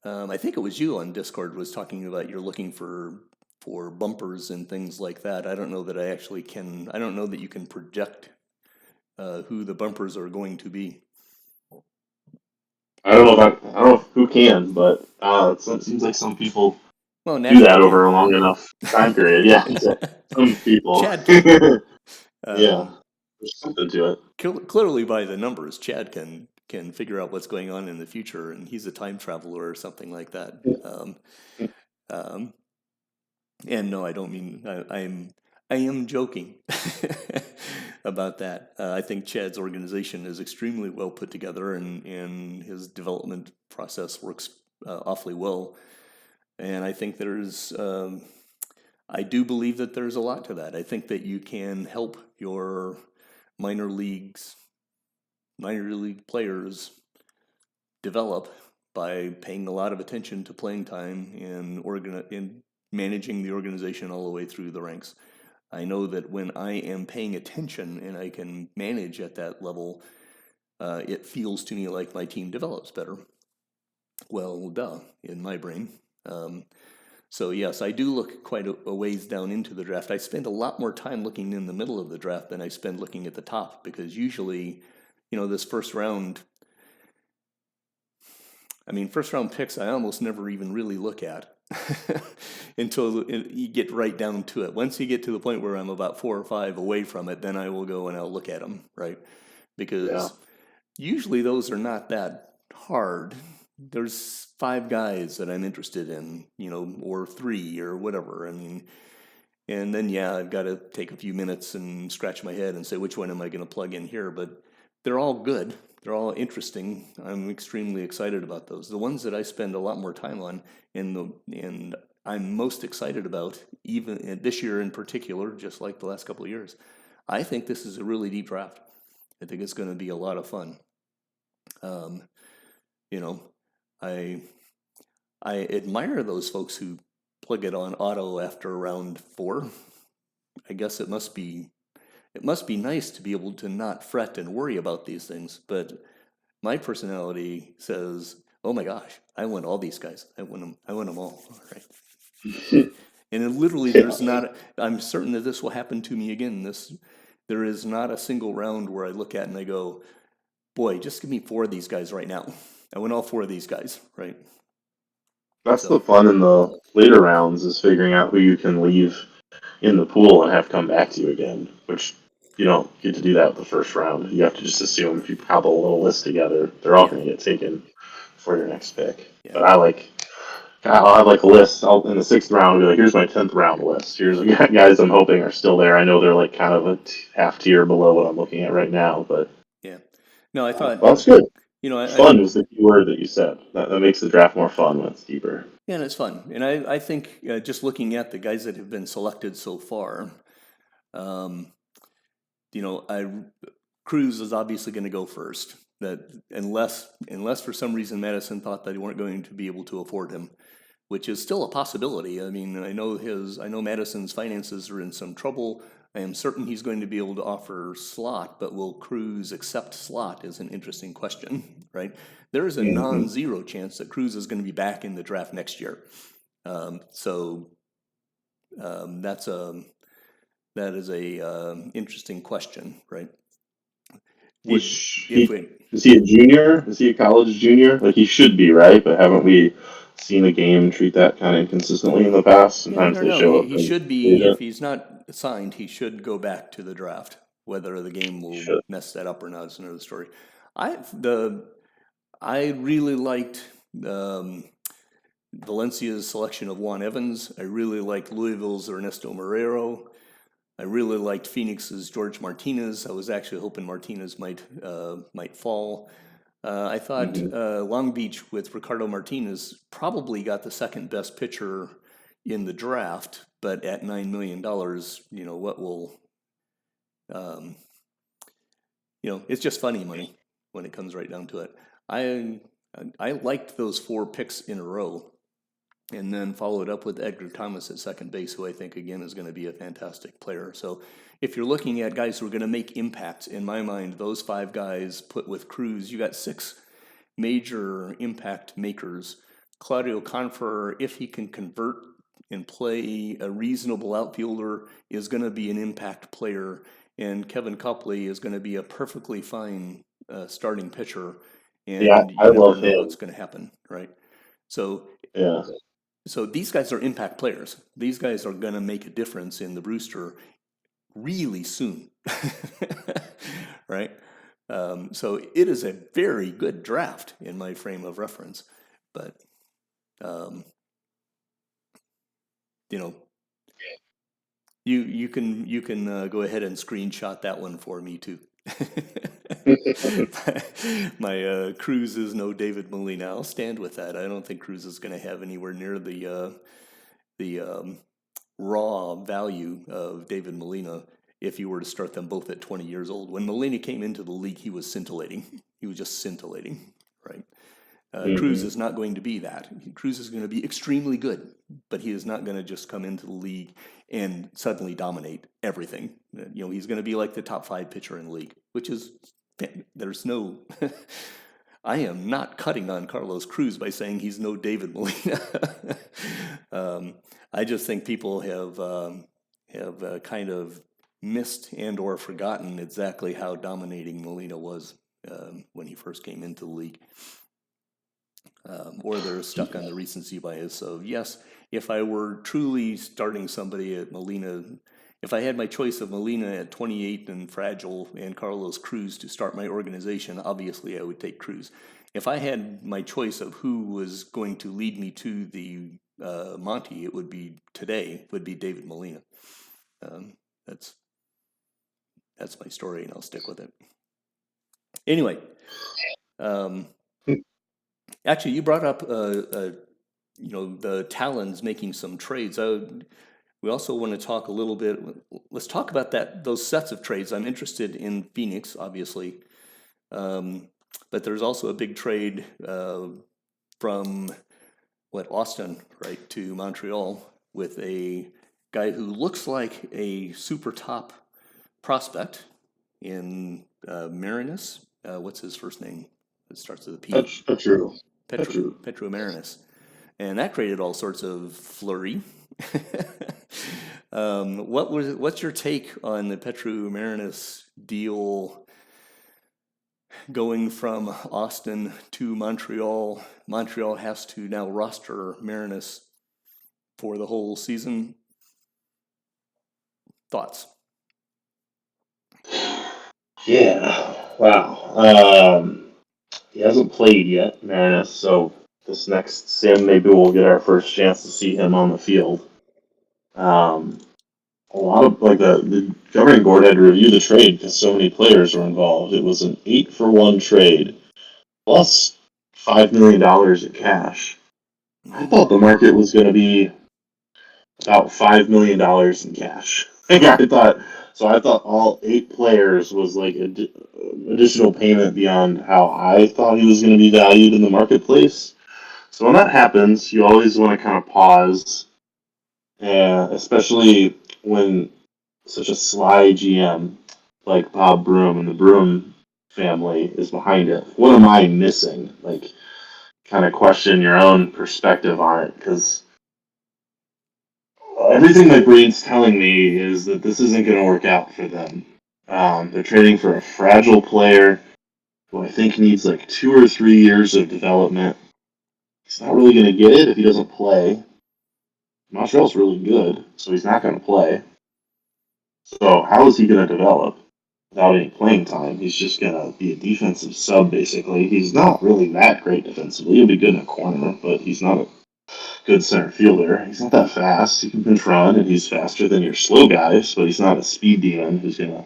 I think it was you on Discord was talking about you're looking for bumpers and things like that. I don't know that I don't know that you can project who the bumpers are going to be. I don't know who can, but it seems like some people do that over a long enough time period. Yeah, some people. Chad can. Yeah, there's something to it. Clearly, by the numbers, Chad can figure out what's going on in the future, and he's a time traveler or something like that. And no, I don't mean I am joking about that. I think Chad's organization is extremely well put together, and his development process works awfully well. And I think I do believe that there's a lot to that. I think that you can help your minor league players develop by paying a lot of attention to playing time and managing the organization all the way through the ranks. I know that when I am paying attention and I can manage at that level, it feels to me like my team develops better. Well, in my brain. So yes, I do look quite a ways down into the draft. I spend a lot more time looking in the middle of the draft than I spend looking at the top, because usually, this first round picks I almost never even really look at until you get right down to it. Once you get to the point where I'm about 4 or 5 away from it, then I will go and I'll look at them, right? Because usually those are not that hard. There's 5 guys that I'm interested in, or 3 or whatever. And then, I've got to take a few minutes and scratch my head and say, which one am I going to plug in here? But they're all good. They're all interesting. I'm extremely excited about those. The ones that I spend a lot more time on and I'm most excited about, even this year in particular, just like the last couple of years, I think this is a really deep draft. I think it's going to be a lot of fun. I admire those folks who plug it on auto after round 4. I guess it must be nice to be able to not fret and worry about these things. But my personality says, "Oh my gosh, I want all these guys. I want them all." Right? And it literally, there's not. I'm certain that this will happen to me again. There is not a single round where I look at and I go, "Boy, just give me 4 of these guys right now. I want all 4 of these guys." Right? That's the fun in the later rounds, is figuring out who you can leave in the pool and have come back to you again, which you don't get to do that with the first round. You have to just assume if you cobble a little list together, they're all going to get taken for your next pick. Yeah. But I'll have like a list. In the 6th round, I'll be like, here's my 10th round list. Here's the guys I'm hoping are still there. I know they're like kind of a half tier below what I'm looking at right now, but no, I thought that's good. Fun was the key word that you said. That makes the draft more fun when it's deeper. Yeah, and it's fun. And I think just looking at the guys that have been selected so far, Cruz is obviously going to go first. That unless for some reason Madison thought that they weren't going to be able to afford him, which is still a possibility. I mean, I know Madison's finances are in some trouble. I am certain he's going to be able to offer slot, but will Cruz accept slot is an interesting question, right? There is a non-zero chance that Cruz is going to be back in the draft next year. That is a interesting question, right? Is he a junior? Is he a college junior? Like, he should be, right? But haven't we seen a game treat that kind of inconsistently in the past? Sometimes they show up. He should be, if he's not signed, he should go back to the draft. Whether the game will mess that up or not is another story. I really liked Valencia's selection of Juan Evans. I really liked Louisville's Ernesto Marrero. I really liked Phoenix's George Martinez. I was actually hoping Martinez might fall. I thought Long Beach with Ricardo Martinez probably got the second best pitcher in the draft, but at $9 million, what will, it's just funny money when it comes right down to it. I liked those 4 picks in a row, and then followed up with Edgar Thomas at second base, who I think, again, is going to be a fantastic player. So if you're looking at guys who are going to make impacts, in my mind, those 5 guys put with Cruz, you got 6 major impact makers. Claudio Confer, if he can convert and play a reasonable outfielder, is going to be an impact player. And Kevin Copley is going to be a perfectly fine starting pitcher. And I you never love know him. what's going to happen, right? So these guys are impact players. These guys are going to make a difference in the Brewster really soon, right? So it is a very good draft in my frame of reference, but you can go ahead and screenshot that one for me too. My Cruz is no David Molina. I'll stand with that. I don't think Cruz is going to have anywhere near the raw value of David Molina if you were to start them both at 20 years old. When Molina came into the league, he was scintillating. He was just scintillating, right? Cruz is not going to be that. Cruz is going to be extremely good, but he is not going to just come into the league and suddenly dominate everything. He's going to be like the top 5 pitcher in the league, which is, there's no, I am not cutting on Carlos Cruz by saying he's no David Molina. I just think people have kind of missed and or forgotten exactly how dominating Molina was when he first came into the league. Or they're stuck on the recency bias of, yes, if I were truly starting somebody at Molina, if I had my choice of Molina at 28 and fragile and Carlos Cruz to start my organization, obviously I would take Cruz. If I had my choice of who was going to lead me to the Monty, it would be David Molina. That's my story, and I'll stick with it. Anyway, actually, you brought up the Talons making some trades. We also want to talk a little bit. Let's talk about those sets of trades. I'm interested in Phoenix, obviously, but there's also a big trade from Austin, right, to Montreal with a guy who looks like a super top prospect in Marinus. What's his first name? It starts with a P. Petru Marinus. And that created all sorts of flurry. What's your take on the Petru Marinus deal going from Austin to Montreal? Montreal has to now roster Marinus for the whole season. Thoughts? Yeah. Wow. He hasn't played yet, Marinus, so this next sim, maybe we'll get our first chance to see him on the field. A lot of, the governing board had to review the trade because so many players were involved. It was an 8-for-1 trade, plus $5 million in cash. I thought the market was going to be about $5 million in cash. I thought So I thought all 8 players was like additional payment beyond how I thought he was going to be valued in the marketplace. So when that happens, you always want to kind of pause, especially when such a sly GM like Bob Broom and the Broom family is behind it. What am I missing? Like, kind of question your own perspective on it, because everything my brain's telling me is that this isn't going to work out for them. They're trading for a fragile player who I think needs like 2 or 3 years of development. He's not really going to get it if he doesn't play. Montreal's really good, so he's not going to play. So how is he going to develop without any playing time? He's just going to be a defensive sub, basically. He's not really that great defensively. He'll be good in a corner, but he's not a good center fielder. He's not that fast. He can pinch run, and he's faster than your slow guys, but he's not a speed demon who's going to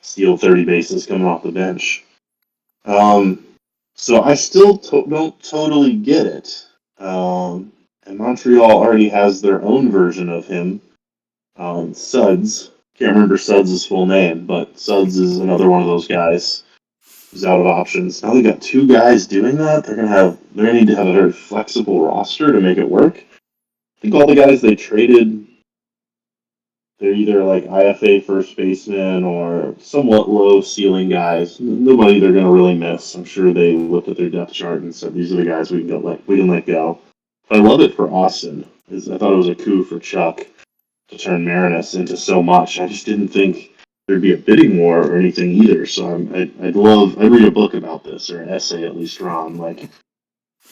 steal 30 bases coming off the bench. So I still don't totally get it. And Montreal already has their own version of him, Suds. Can't remember Suds' full name, but Suds is another one of those guys who's out of options. Now they got 2 guys doing that. They're gonna need to have a very flexible roster to make it work. I think all the guys they traded, they're either like IFA first baseman or somewhat low ceiling guys. Nobody they're gonna really miss. I'm sure they looked at their depth chart and said these are the guys we can let go. But I love it for Austin. I thought it was a coup for Chuck to turn Marinus into so much. I just didn't think there'd be a bidding war or anything either. So I'd read a book about this, or an essay at least, Ron. Like,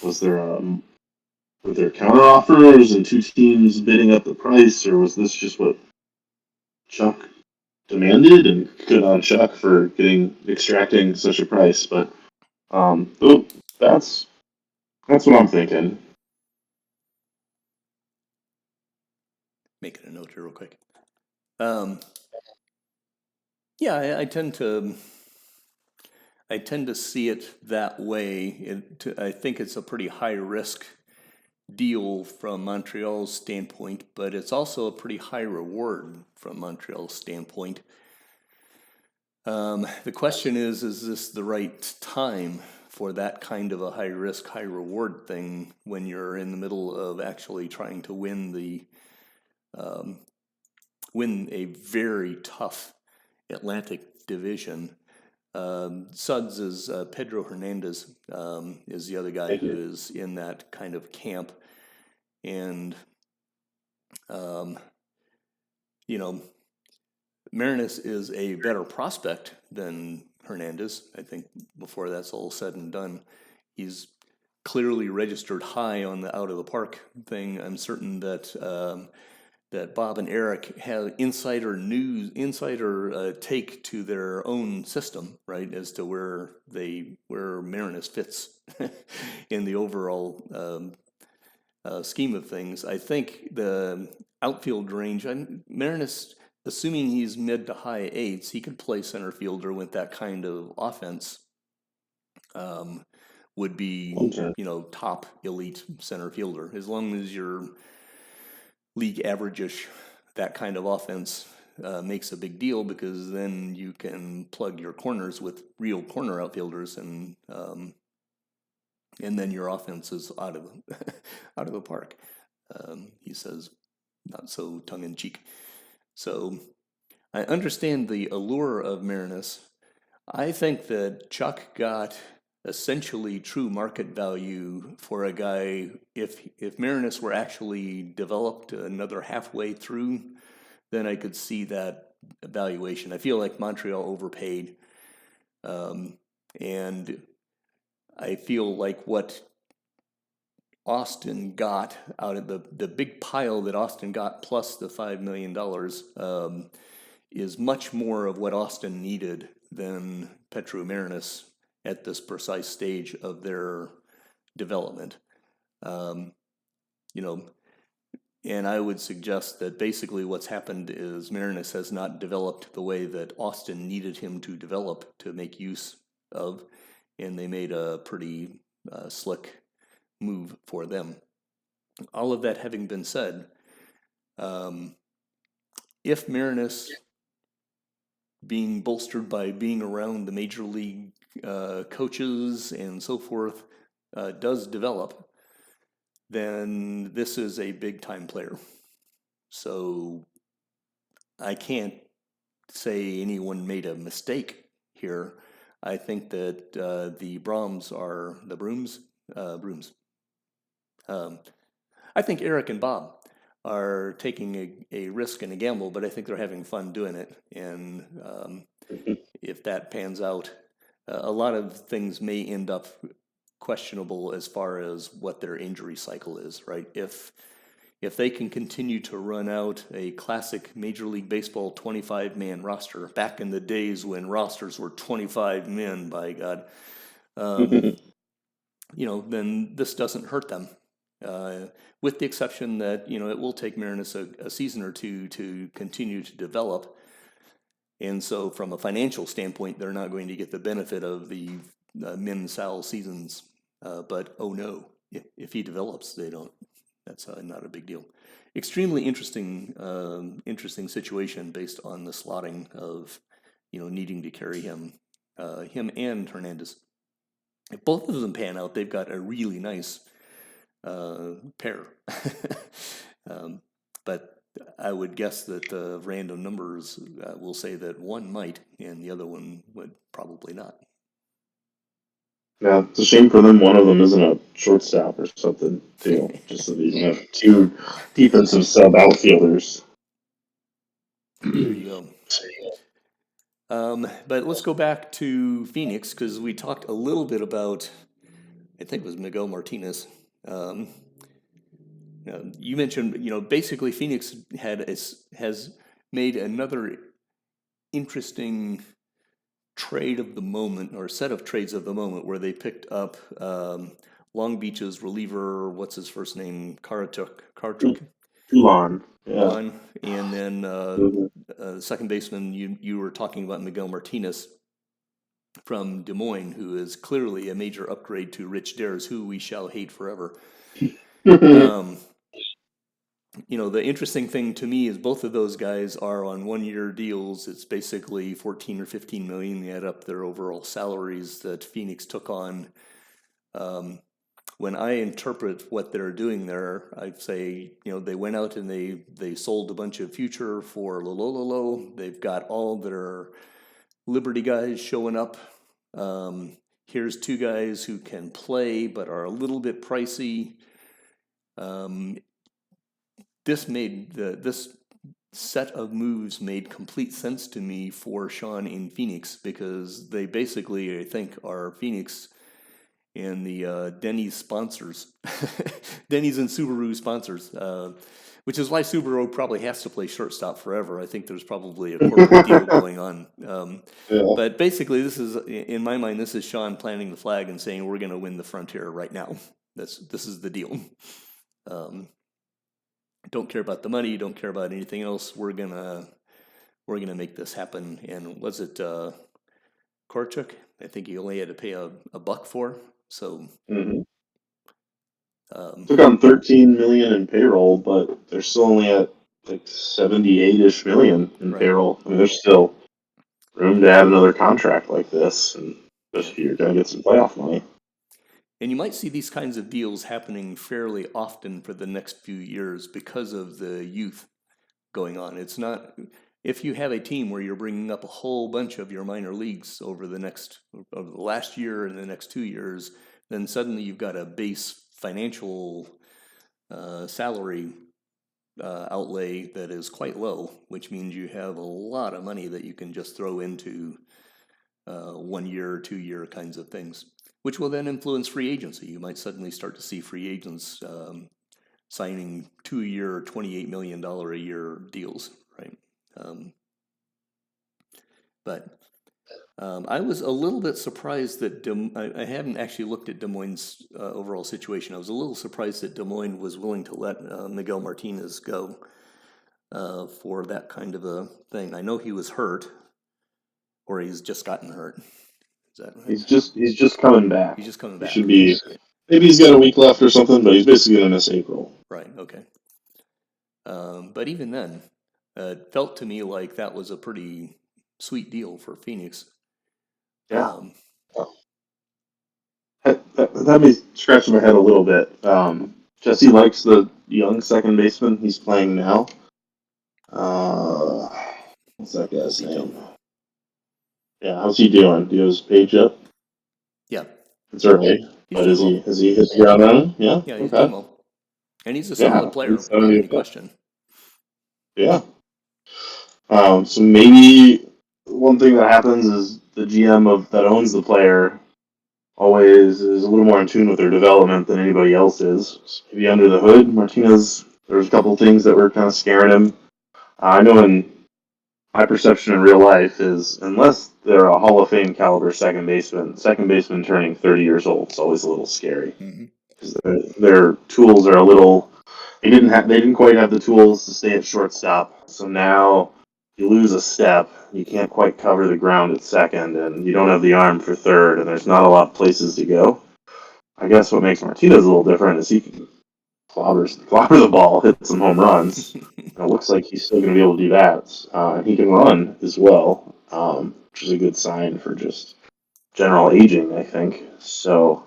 were there counter offers and 2 teams bidding up the price, or was this just what Chuck demanded? And good on Chuck for extracting such a price. But that's what I'm thinking. Making a note here real quick. Yeah, I tend to see it that way. I think it's a pretty high risk deal from Montreal's standpoint, but it's also a pretty high reward from Montreal's standpoint. The question is this the right time for that kind of a high risk, high reward thing when you're in the middle of actually trying to win a very tough Atlantic division? Suds is Pedro Hernandez is the other guy who is in that kind of camp, and Marinus is a better prospect than Hernandez. I think before that's all said and done, he's clearly registered high on the out of the park thing. I'm certain that that Bob and Eric have insider take to their own system, right, as to where Marinus fits in the overall scheme of things. I think the outfield range, Marinus, assuming he's mid to high 8s, he could play center fielder with that kind of offense. Would be top elite center fielder, as long as you're league average-ish. That kind of offense makes a big deal, because then you can plug your corners with real corner outfielders, and then your offense is out of the park. He says, not so tongue-in-cheek. So I understand the allure of Marinus. I think that Chuck got essentially true market value for a guy. If Marinus were actually developed another halfway through, then I could see that valuation. I feel like Montreal overpaid, and I feel like what Austin got out of the big pile that Austin got plus the $5 million is much more of what Austin needed than Petru Marinus at this precise stage of their development. And I would suggest that basically what's happened is Marinus has not developed the way that Austin needed him to develop to make use of, and they made a pretty slick move for them. All of that having been said, if Marinus being bolstered by being around the major league coaches and so forth does develop, then this is a big time player. So I can't say anyone made a mistake here. I think that the Brooms. I think Eric and Bob are taking a risk and a gamble, but I think they're having fun doing it. And if that pans out, a lot of things may end up questionable as far as what their injury cycle is, right? If they can continue to run out a classic Major League Baseball 25-man roster, back in the days when rosters were 25 men, by God, then this doesn't hurt them. With the exception that, it will take Marinus a season or two to continue to develop. And so from a financial standpoint, they're not going to get the benefit of the Min-Sal seasons. But, oh no, if he develops, they don't. That's not a big deal. Extremely interesting situation based on the slotting of, needing to carry him and Hernandez. If both of them pan out, they've got a really nice pair. But I would guess that the random numbers will say that one might and the other one would probably not. Yeah, it's a shame for them. One of them isn't a shortstop or something, too. Just so that you can have two defensive sub outfielders. There you go. But let's go back to Phoenix, because we talked a little bit about, I think it was Miguel Martinez. You mentioned, basically Phoenix has made another interesting trade of the moment, or set of trades of the moment, where they picked up Long Beach's reliever, what's his first name, Karachuk, Lon. Yeah. Lon, and then second baseman, you were talking about Miguel Martinez from Des Moines, who is clearly a major upgrade to Rich Dares, who we shall hate forever. The interesting thing to me is both of those guys are on one-year deals. It's basically 14 or 15 million. They add up their overall salaries that Phoenix took on. When I interpret what they're doing there, I'd say, they went out and they sold a bunch of future for Lololo. They've got all their Liberty guys showing up. Here's two guys who can play but are a little bit pricey. This set of moves made complete sense to me for Sean in Phoenix, because they basically, I think, are Phoenix and the Denny's sponsors, Denny's and Subaru sponsors, which is why Subaru probably has to play shortstop forever. I think there's probably a corporate deal going on. But basically, this is, in my mind, this is Sean planting the flag and saying, we're going to win the Frontier right now. This is the deal. Don't care about the money. Don't care about anything else. We're gonna make this happen. And was it Korchuk? I think he only had to pay a $1 for. So took on $13 million in payroll, but they're still only at like 78-ish million in payroll. I mean, there's still room to add another contract like this, and just you're gonna get some playoff money. And you might see these kinds of deals happening fairly often for the next few years because of the youth going on. It's not, if you have a team where you're bringing up a whole bunch of your minor leagues over the last year and the next 2 years, then suddenly you've got a base financial salary outlay that is quite low, which means you have a lot of money that you can just throw into 1 year, 2 year kinds of things, which will then influence free agency. You might suddenly start to see free agents signing 2-year, $28 million a year deals, right? But I was a little bit surprised that I hadn't actually looked at Des Moines' overall situation. I was a little surprised that Des Moines was willing to let Miguel Martinez go for that kind of a thing. I know he was hurt, or he's just gotten hurt. Is that right? He's just coming back. He's just coming back. He should be. Maybe he's got a week left or something, but he's basically going to miss April. Right. Okay. But even then, it felt to me like that was a pretty sweet deal for Phoenix. Yeah. That may scratch my head a little bit. Jesse likes the young second baseman he's playing now. What's that guy's name? Yeah, how's he doing? Do you have his page up? Yeah. It's early, but is he hit the ground running? Yeah. Yeah, he's Okay. doing well, and he's a solid player he's without any question. Yeah. So maybe one thing that happens is the GM that owns the player always is a little more in tune with their development than anybody else is. So maybe under the hood, Martinez, there's a couple things that were kind of scaring him. I know in my perception in real life is unless they're a Hall of Fame caliber second baseman turning 30 years old, it's always a little scary. Because their tools are a little. They didn't quite have the tools to stay at shortstop. So now you lose a step, you can't quite cover the ground at second, and you don't have the arm for third, and there's not a lot of places to go. I guess what makes Martinez a little different is he can clobber the ball, hit some home runs. It looks like he's still going to be able to do that. And he can run as well, which is a good sign for just general aging, I think. So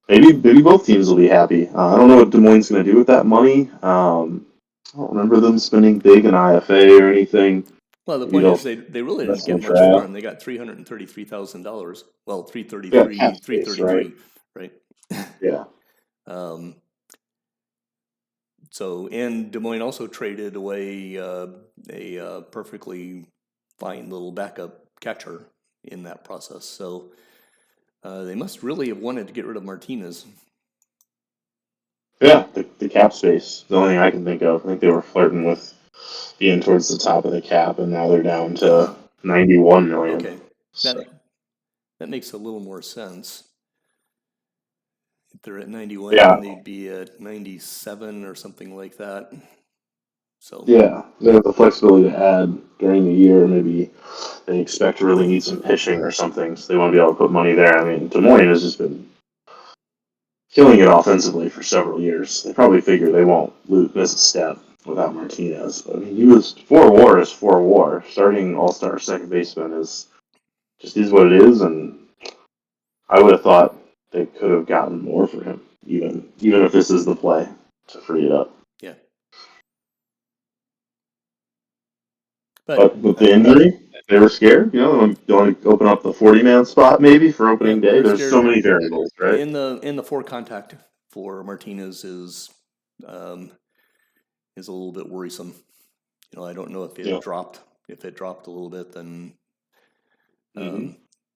maybe both teams will be happy. I don't know what Des Moines is going to do with that money. I don't remember them spending big in IFA or anything. Well, the point is they really didn't get much for him. They got $333,000. Well, 333, right? Yeah. So, and Des Moines also traded away a perfectly fine little backup catcher in that process. So they must really have wanted to get rid of Martinez. Yeah, the cap space. The only thing I can think of. I think they were flirting with being towards the top of the cap, and now they're down to $91 million. Okay, that makes a little more sense. If they're at 91, then they'd be at 97 or something like that. So yeah, they have the flexibility to add during the year. Maybe they expect to really need some pitching or something, so they want to be able to put money there. I mean, Des Moines has just been killing it offensively for several years. They probably figure they won't miss a step without Martinez. But I mean, he was 4 WAR. Starting all-star second baseman is what it is, and I would have thought they could have gotten more for him, even if this is the play to free it up. Yeah. But with the injury, they were scared. You know, they want to open up the 40-man spot maybe for opening day. There's so many variables, right? In the 4 contact for Martinez is a little bit worrisome. You know, I don't know if it dropped. If it dropped a little bit, then.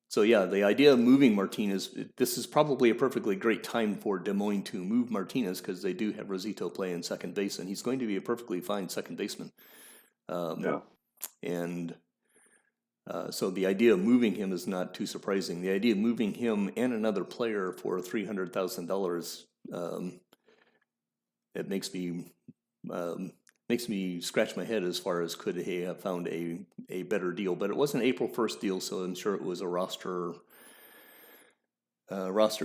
So yeah, the idea of moving Martinez, this is probably a perfectly great time for Des Moines to move Martinez because they do have Rosito playing second base, and he's going to be a perfectly fine second baseman. And so the idea of moving him is not too surprising. The idea of moving him and another player for $300,000, it makes me scratch my head as far as could he have found a better deal. But it was an April 1st deal, so I'm sure it was a roster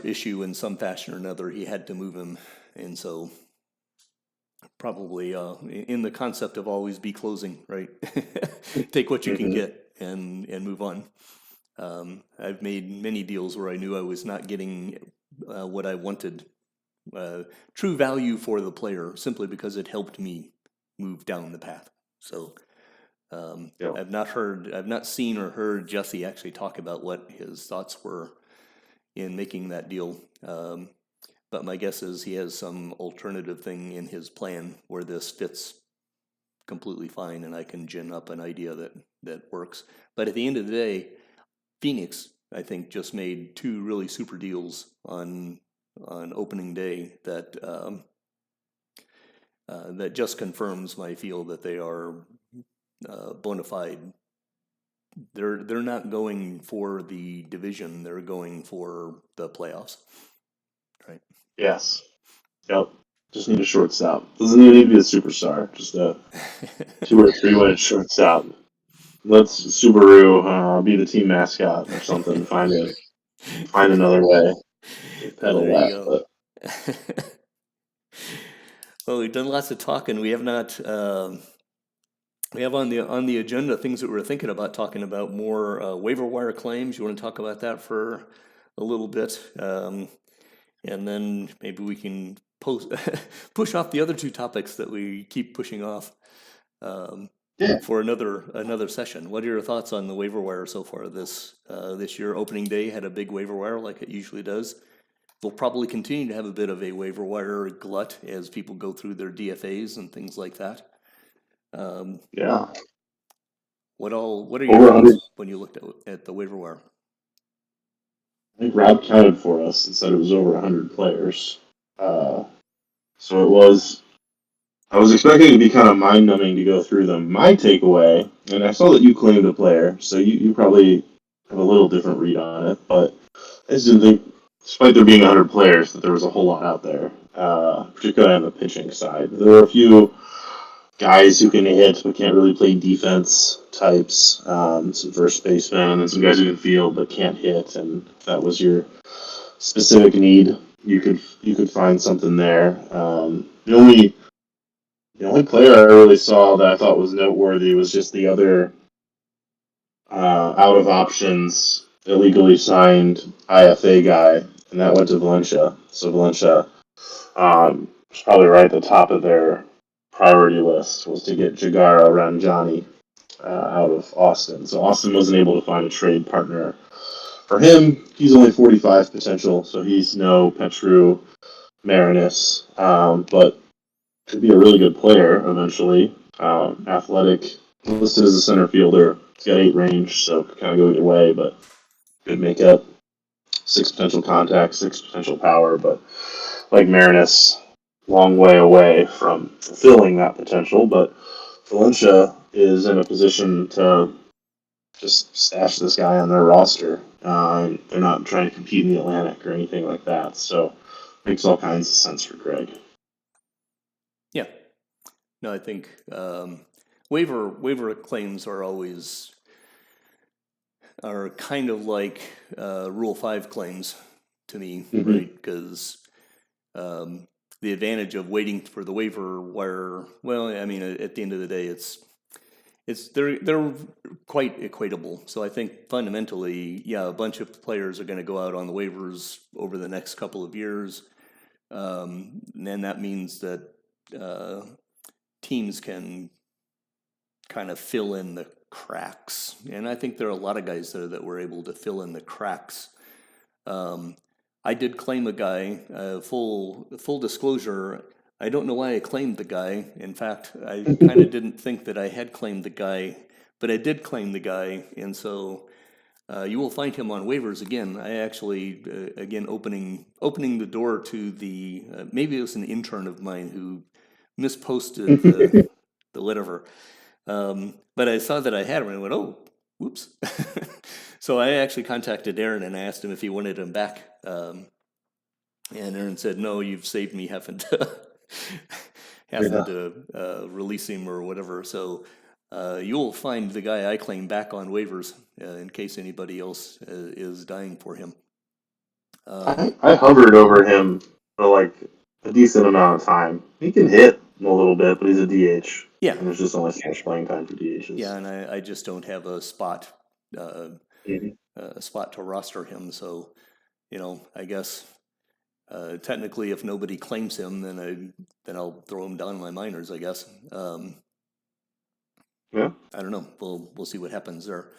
issue in some fashion or another. He had to move him, and so probably in the concept of always be closing, right? Take what you can get and move on. I've made many deals where I knew I was not getting what I wanted, true value for the player, simply because it helped me move down the path. So I've not seen or heard Jesse actually talk about what his thoughts were in making that deal. But my guess is he has some alternative thing in his plan where this fits completely fine, and I can gin up an idea that works. But at the end of the day, Phoenix, I think, just made 2 really super deals on opening day that that just confirms my feel that they are bona fide. They're not going for the division; they're going for the playoffs. Right. Yes. Yep. Just need a shortstop. Doesn't even need to be a superstar. Just a 2 or 3 win shortstop. Let's Subaru be the team mascot or something. Find another way. Pedal that. Well, we've done lots of talking. We have not We have on the agenda things that we're thinking about talking about more waiver wire claims. You want to talk about that for a little bit, and then maybe we can push off the other two topics that we keep pushing off Yeah. for another session. What are your thoughts on the waiver wire so far this year? Opening day had a big waiver wire like it usually does. We'll probably continue to have a bit of a waiver wire glut as people go through their DFAs and things like that. Yeah. What are Over your 100. thoughts when you looked at the waiver wire? I think Rob counted for us and said it was over 100 players. So it was. I was expecting it to be kind of mind numbing to go through them. My takeaway, and I saw that you claimed a player, so you probably have a little different read on it, but I just didn't think, despite there being 100 players, that there was a whole lot out there, particularly on the pitching side. There were a few guys who can hit but can't really play defense types, some first basemen, and some guys who can field but can't hit, and if that was your specific need, you could find something there. The only player I really saw that I thought was noteworthy was just the other out of options, illegally signed IFA guy, and that went to Valencia. So Valencia was probably right at the top of their priority list was to get Jagara Ranjani out of Austin. So Austin wasn't able to find a trade partner for him. He's only 45 potential, so he's no Petru Marinus, but could be a really good player eventually. Athletic, listed as a center fielder. He's got 8 range, so could kind of go either way, but could make up 6 potential contacts, 6 potential power. But like Marinus, long way away from fulfilling that potential. But Valencia is in a position to just stash this guy on their roster. They're not trying to compete in the Atlantic or anything like that. So makes all kinds of sense for Greg. Yeah. No, I think waiver claims are kind of like Rule 5 claims to me, right? Because the advantage of waiting for the waiver wire, well, I mean, at the end of the day, they're quite equatable. So I think fundamentally, yeah, a bunch of players are going to go out on the waivers over the next couple of years, and that means that teams can kind of fill in the cracks. And I think there are a lot of guys there that were able to fill in the cracks. I did claim a guy, full disclosure, I don't know why I claimed the guy. In fact, I kind of didn't think that I had claimed the guy, but I did claim the guy, and so you will find him on waivers again. I actually, again, opening the door to the, maybe it was an intern of mine who misposted the whatever. But I saw that I had him and I went, oh, whoops. So I actually contacted Aaron and I asked him if he wanted him back. And Aaron said, no, you've saved me having to release him or whatever. So you'll find the guy I claim back on waivers in case anybody else is dying for him. I hovered over him for like a decent amount of time. He can hit a little bit, but he's a DH. Yeah. And there's just only so much playing time for DHs. Yeah, and I just don't have a spot to roster him. So, I guess technically, if nobody claims him, then I'll throw him down in my minors, I guess. Yeah. I don't know. We'll see what happens there.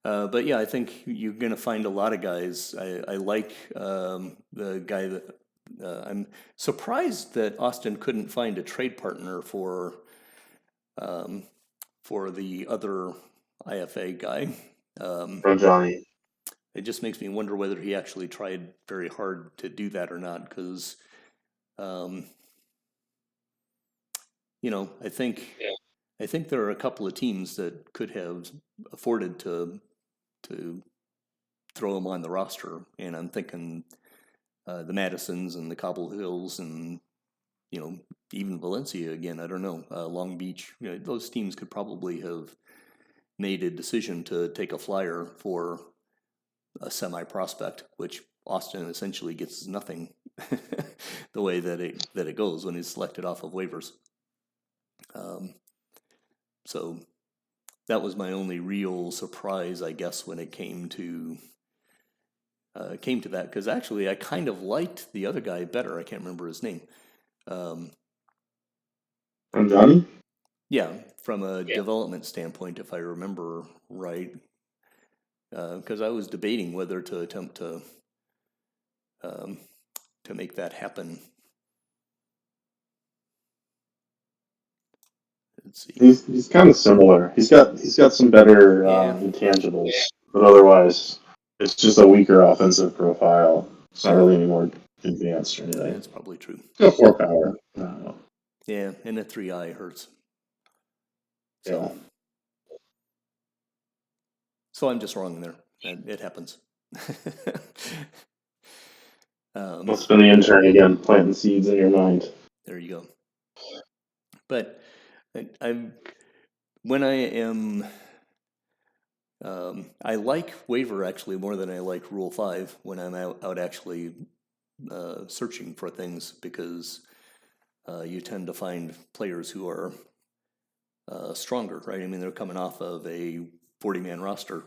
But yeah, I think you're going to find a lot of guys. I like the guy that I'm surprised that Austin couldn't find a trade partner for the other IFA guy. From Johnny. It just makes me wonder whether he actually tried very hard to do that or not, because, I think there are a couple of teams that could have afforded to throw him on the roster, and I'm thinking the Madisons and the Cobble Hills and even Valencia again. I don't know, Long Beach. Those teams could probably have made a decision to take a flyer for a semi-prospect, which Austin essentially gets nothing the way that it goes when he's selected off of waivers. So that was my only real surprise, I guess, when it came to that, because actually I kind of liked the other guy better. I can't remember his name. From Johnny? Yeah, from a development standpoint, if I remember right, because I was debating whether to attempt to make that happen. Let's see. He's kind of similar. He's got some better Yeah. intangibles, but otherwise, it's just a weaker offensive profile. It's not really any more advanced or anything. That's probably true. It's got 4 power. I don't know. Yeah, and a 3i hurts. So, Yeah. so I'm just wrong there. It happens. Must have been the intern again, planting seeds in your mind. There you go. But when I am, I like Waiver actually more than I like Rule 5 when I'm out actually searching for things, because you tend to find players who are stronger, right? I mean, they're coming off of a 40-man roster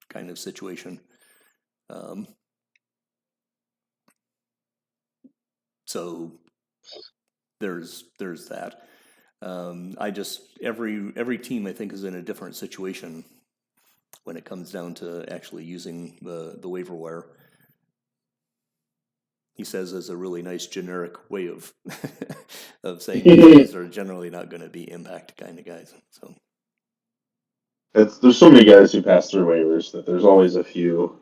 kind of situation. So there's that. I just every team I think is in a different situation when it comes down to actually using the waiver wire. He says is a really nice generic way of of saying these guys are generally not going to be impact kind of guys. So There's so many guys who pass through waivers that there's always a few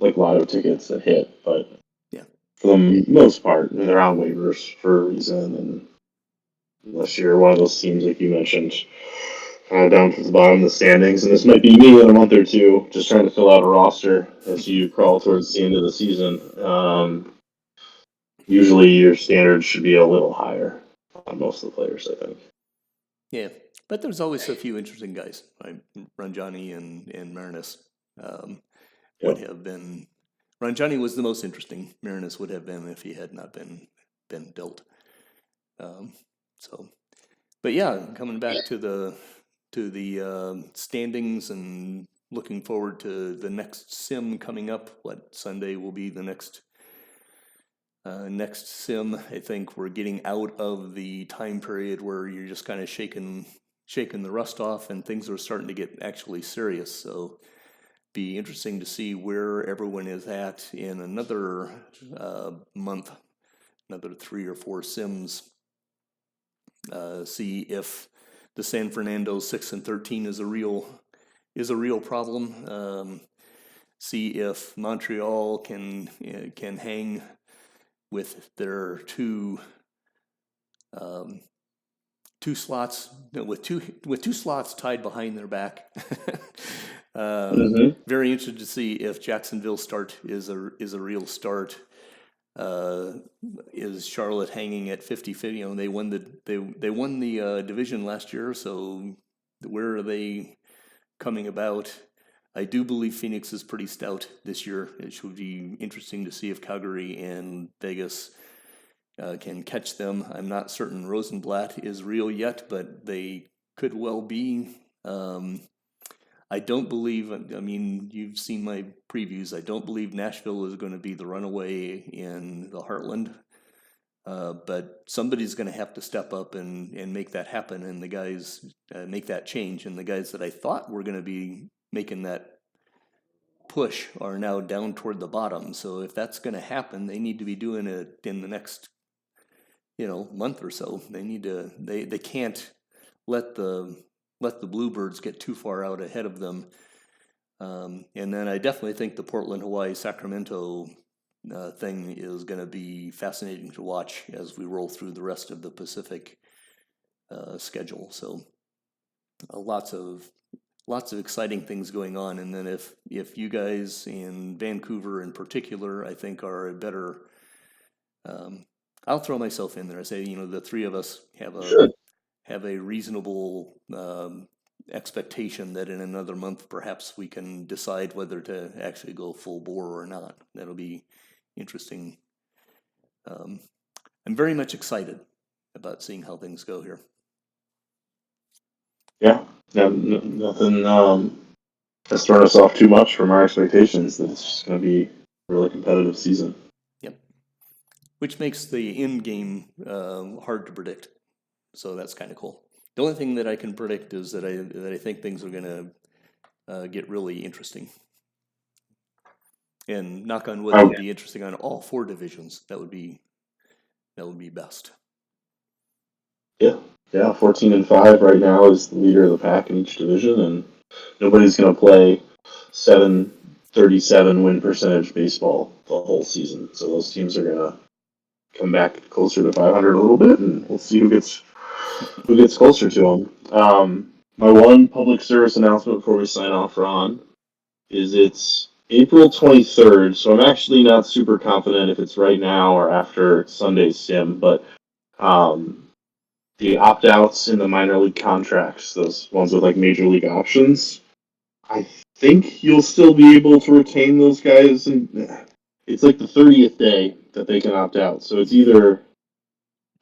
like lotto tickets that hit, but yeah, for the most part, they're on waivers for a reason. And unless you're one of those teams like you mentioned, down to the bottom of the standings, and this might be me in a month or two, just trying to fill out a roster as you crawl towards the end of the season. Usually, your standards should be a little higher on most of the players, I think. yeah, but there's always a few interesting guys. Right? Ranjani and Marinus would have been. Ranjani was the most interesting. Marinus would have been if he had not been dealt. So, but yeah, coming back to the standings and looking forward to the next sim coming up. What Sunday will be the next sim? I think we're getting out of the time period where you're just kind of shaking the rust off, and things are starting to get actually serious. So, be interesting to see where everyone is at in another month, another 3 or 4 sims. See if the San Fernando 6-13 is a real problem. See if Montreal can hang with their two slots with two slots tied behind their back. Very interested to see if Jacksonville start is a real start. Is Charlotte hanging at 50-50? You know, they won the division last year, so where are they coming about? I do believe Phoenix is pretty stout this year. It should be interesting to see if Calgary and Vegas can catch them. I'm not certain Rosenblatt is real yet, but they could well be. I don't believe, I mean, you've seen my previews. I don't believe Nashville is going to be the runaway in the Heartland. But somebody's going to have to step up and make that happen, and the guys make that change. And the guys that I thought were going to be making that push are now down toward the bottom. So if that's going to happen, they need to be doing it in the next, month or so. They need to. They can't let the Bluebirds get too far out ahead of them. And then I definitely think the Portland, Hawaii, Sacramento thing is going to be fascinating to watch as we roll through the rest of the Pacific schedule. So lots of exciting things going on. And then if you guys in Vancouver in particular, I think are a better, I'll throw myself in there. I say, the three of us have a reasonable expectation that in another month perhaps we can decide whether to actually go full bore or not. That'll be interesting. I'm very much excited about seeing how things go here. Yeah, nothing has thrown us off too much from our expectations that it's just going to be a really competitive season. Yep. Which makes the end game hard to predict. So that's kind of cool. The only thing that I can predict is that I think things are going to get really interesting. And knock on wood, it'll be interesting on all 4 divisions. That would be best. Yeah, 14-5 right now is the leader of the pack in each division, and nobody's going to play 737 win percentage baseball the whole season. So those teams are going to come back closer to 500 a little bit, and we'll see who gets closer to them. My one public service announcement before we sign off, Ron, is it's April 23rd, so I'm actually not super confident if it's right now or after Sunday's sim, but the opt-outs in the minor league contracts, those ones with like major league options, I think you'll still be able to retain those guys, and it's like the 30th day that they can opt out. So it's either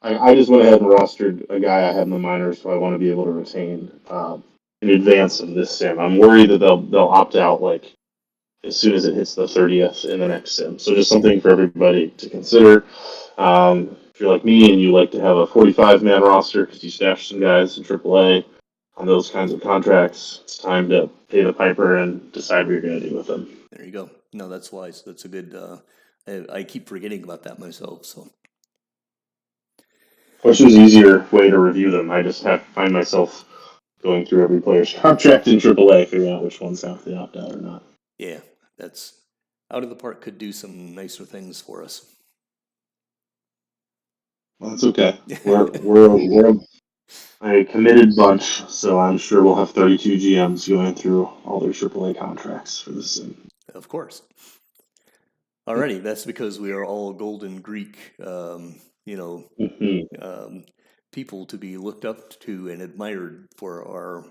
I just went ahead and rostered a guy I had in the minors, so I want to be able to retain in advance of this sim. I'm worried that they'll opt out like as soon as it hits the 30th in the next sim. So just something for everybody to consider. If you're like me and you like to have a 45-man roster because you stashed some guys in AAA on those kinds of contracts, it's time to pay the piper and decide what you're going to do with them. There you go. No, that's wise. That's a good. I keep forgetting about that myself. So. Which is an easier way to review them. I just have to find myself going through every player's contract in AAA, figuring out which ones have to opt out or not. Yeah, that's out of the park. Could do some nicer things for us. Well, that's okay. We're a committed bunch, so I'm sure we'll have 32 GMs going through all their AAA contracts for this sim. Of course. Alrighty, that's because we are all Golden Greek, people to be looked up to and admired for our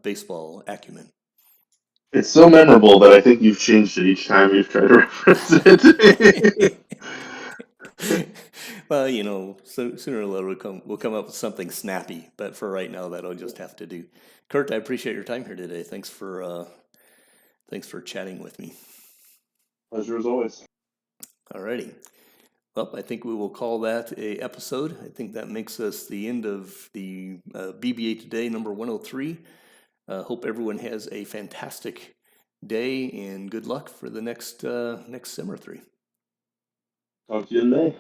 baseball acumen. It's so memorable that I think you've changed it each time you've tried to reference it. Well, so sooner or later we'll come up with something snappy, but for right now, that'll just have to do. Kurt, I appreciate your time here today. Thanks for chatting with me. Pleasure as always. Alrighty. Well, I think we will call that a episode. I think that makes us the end of the BBA Today number 103. Hope everyone has a fantastic day and good luck for the next sim or 3. Talk to you in May.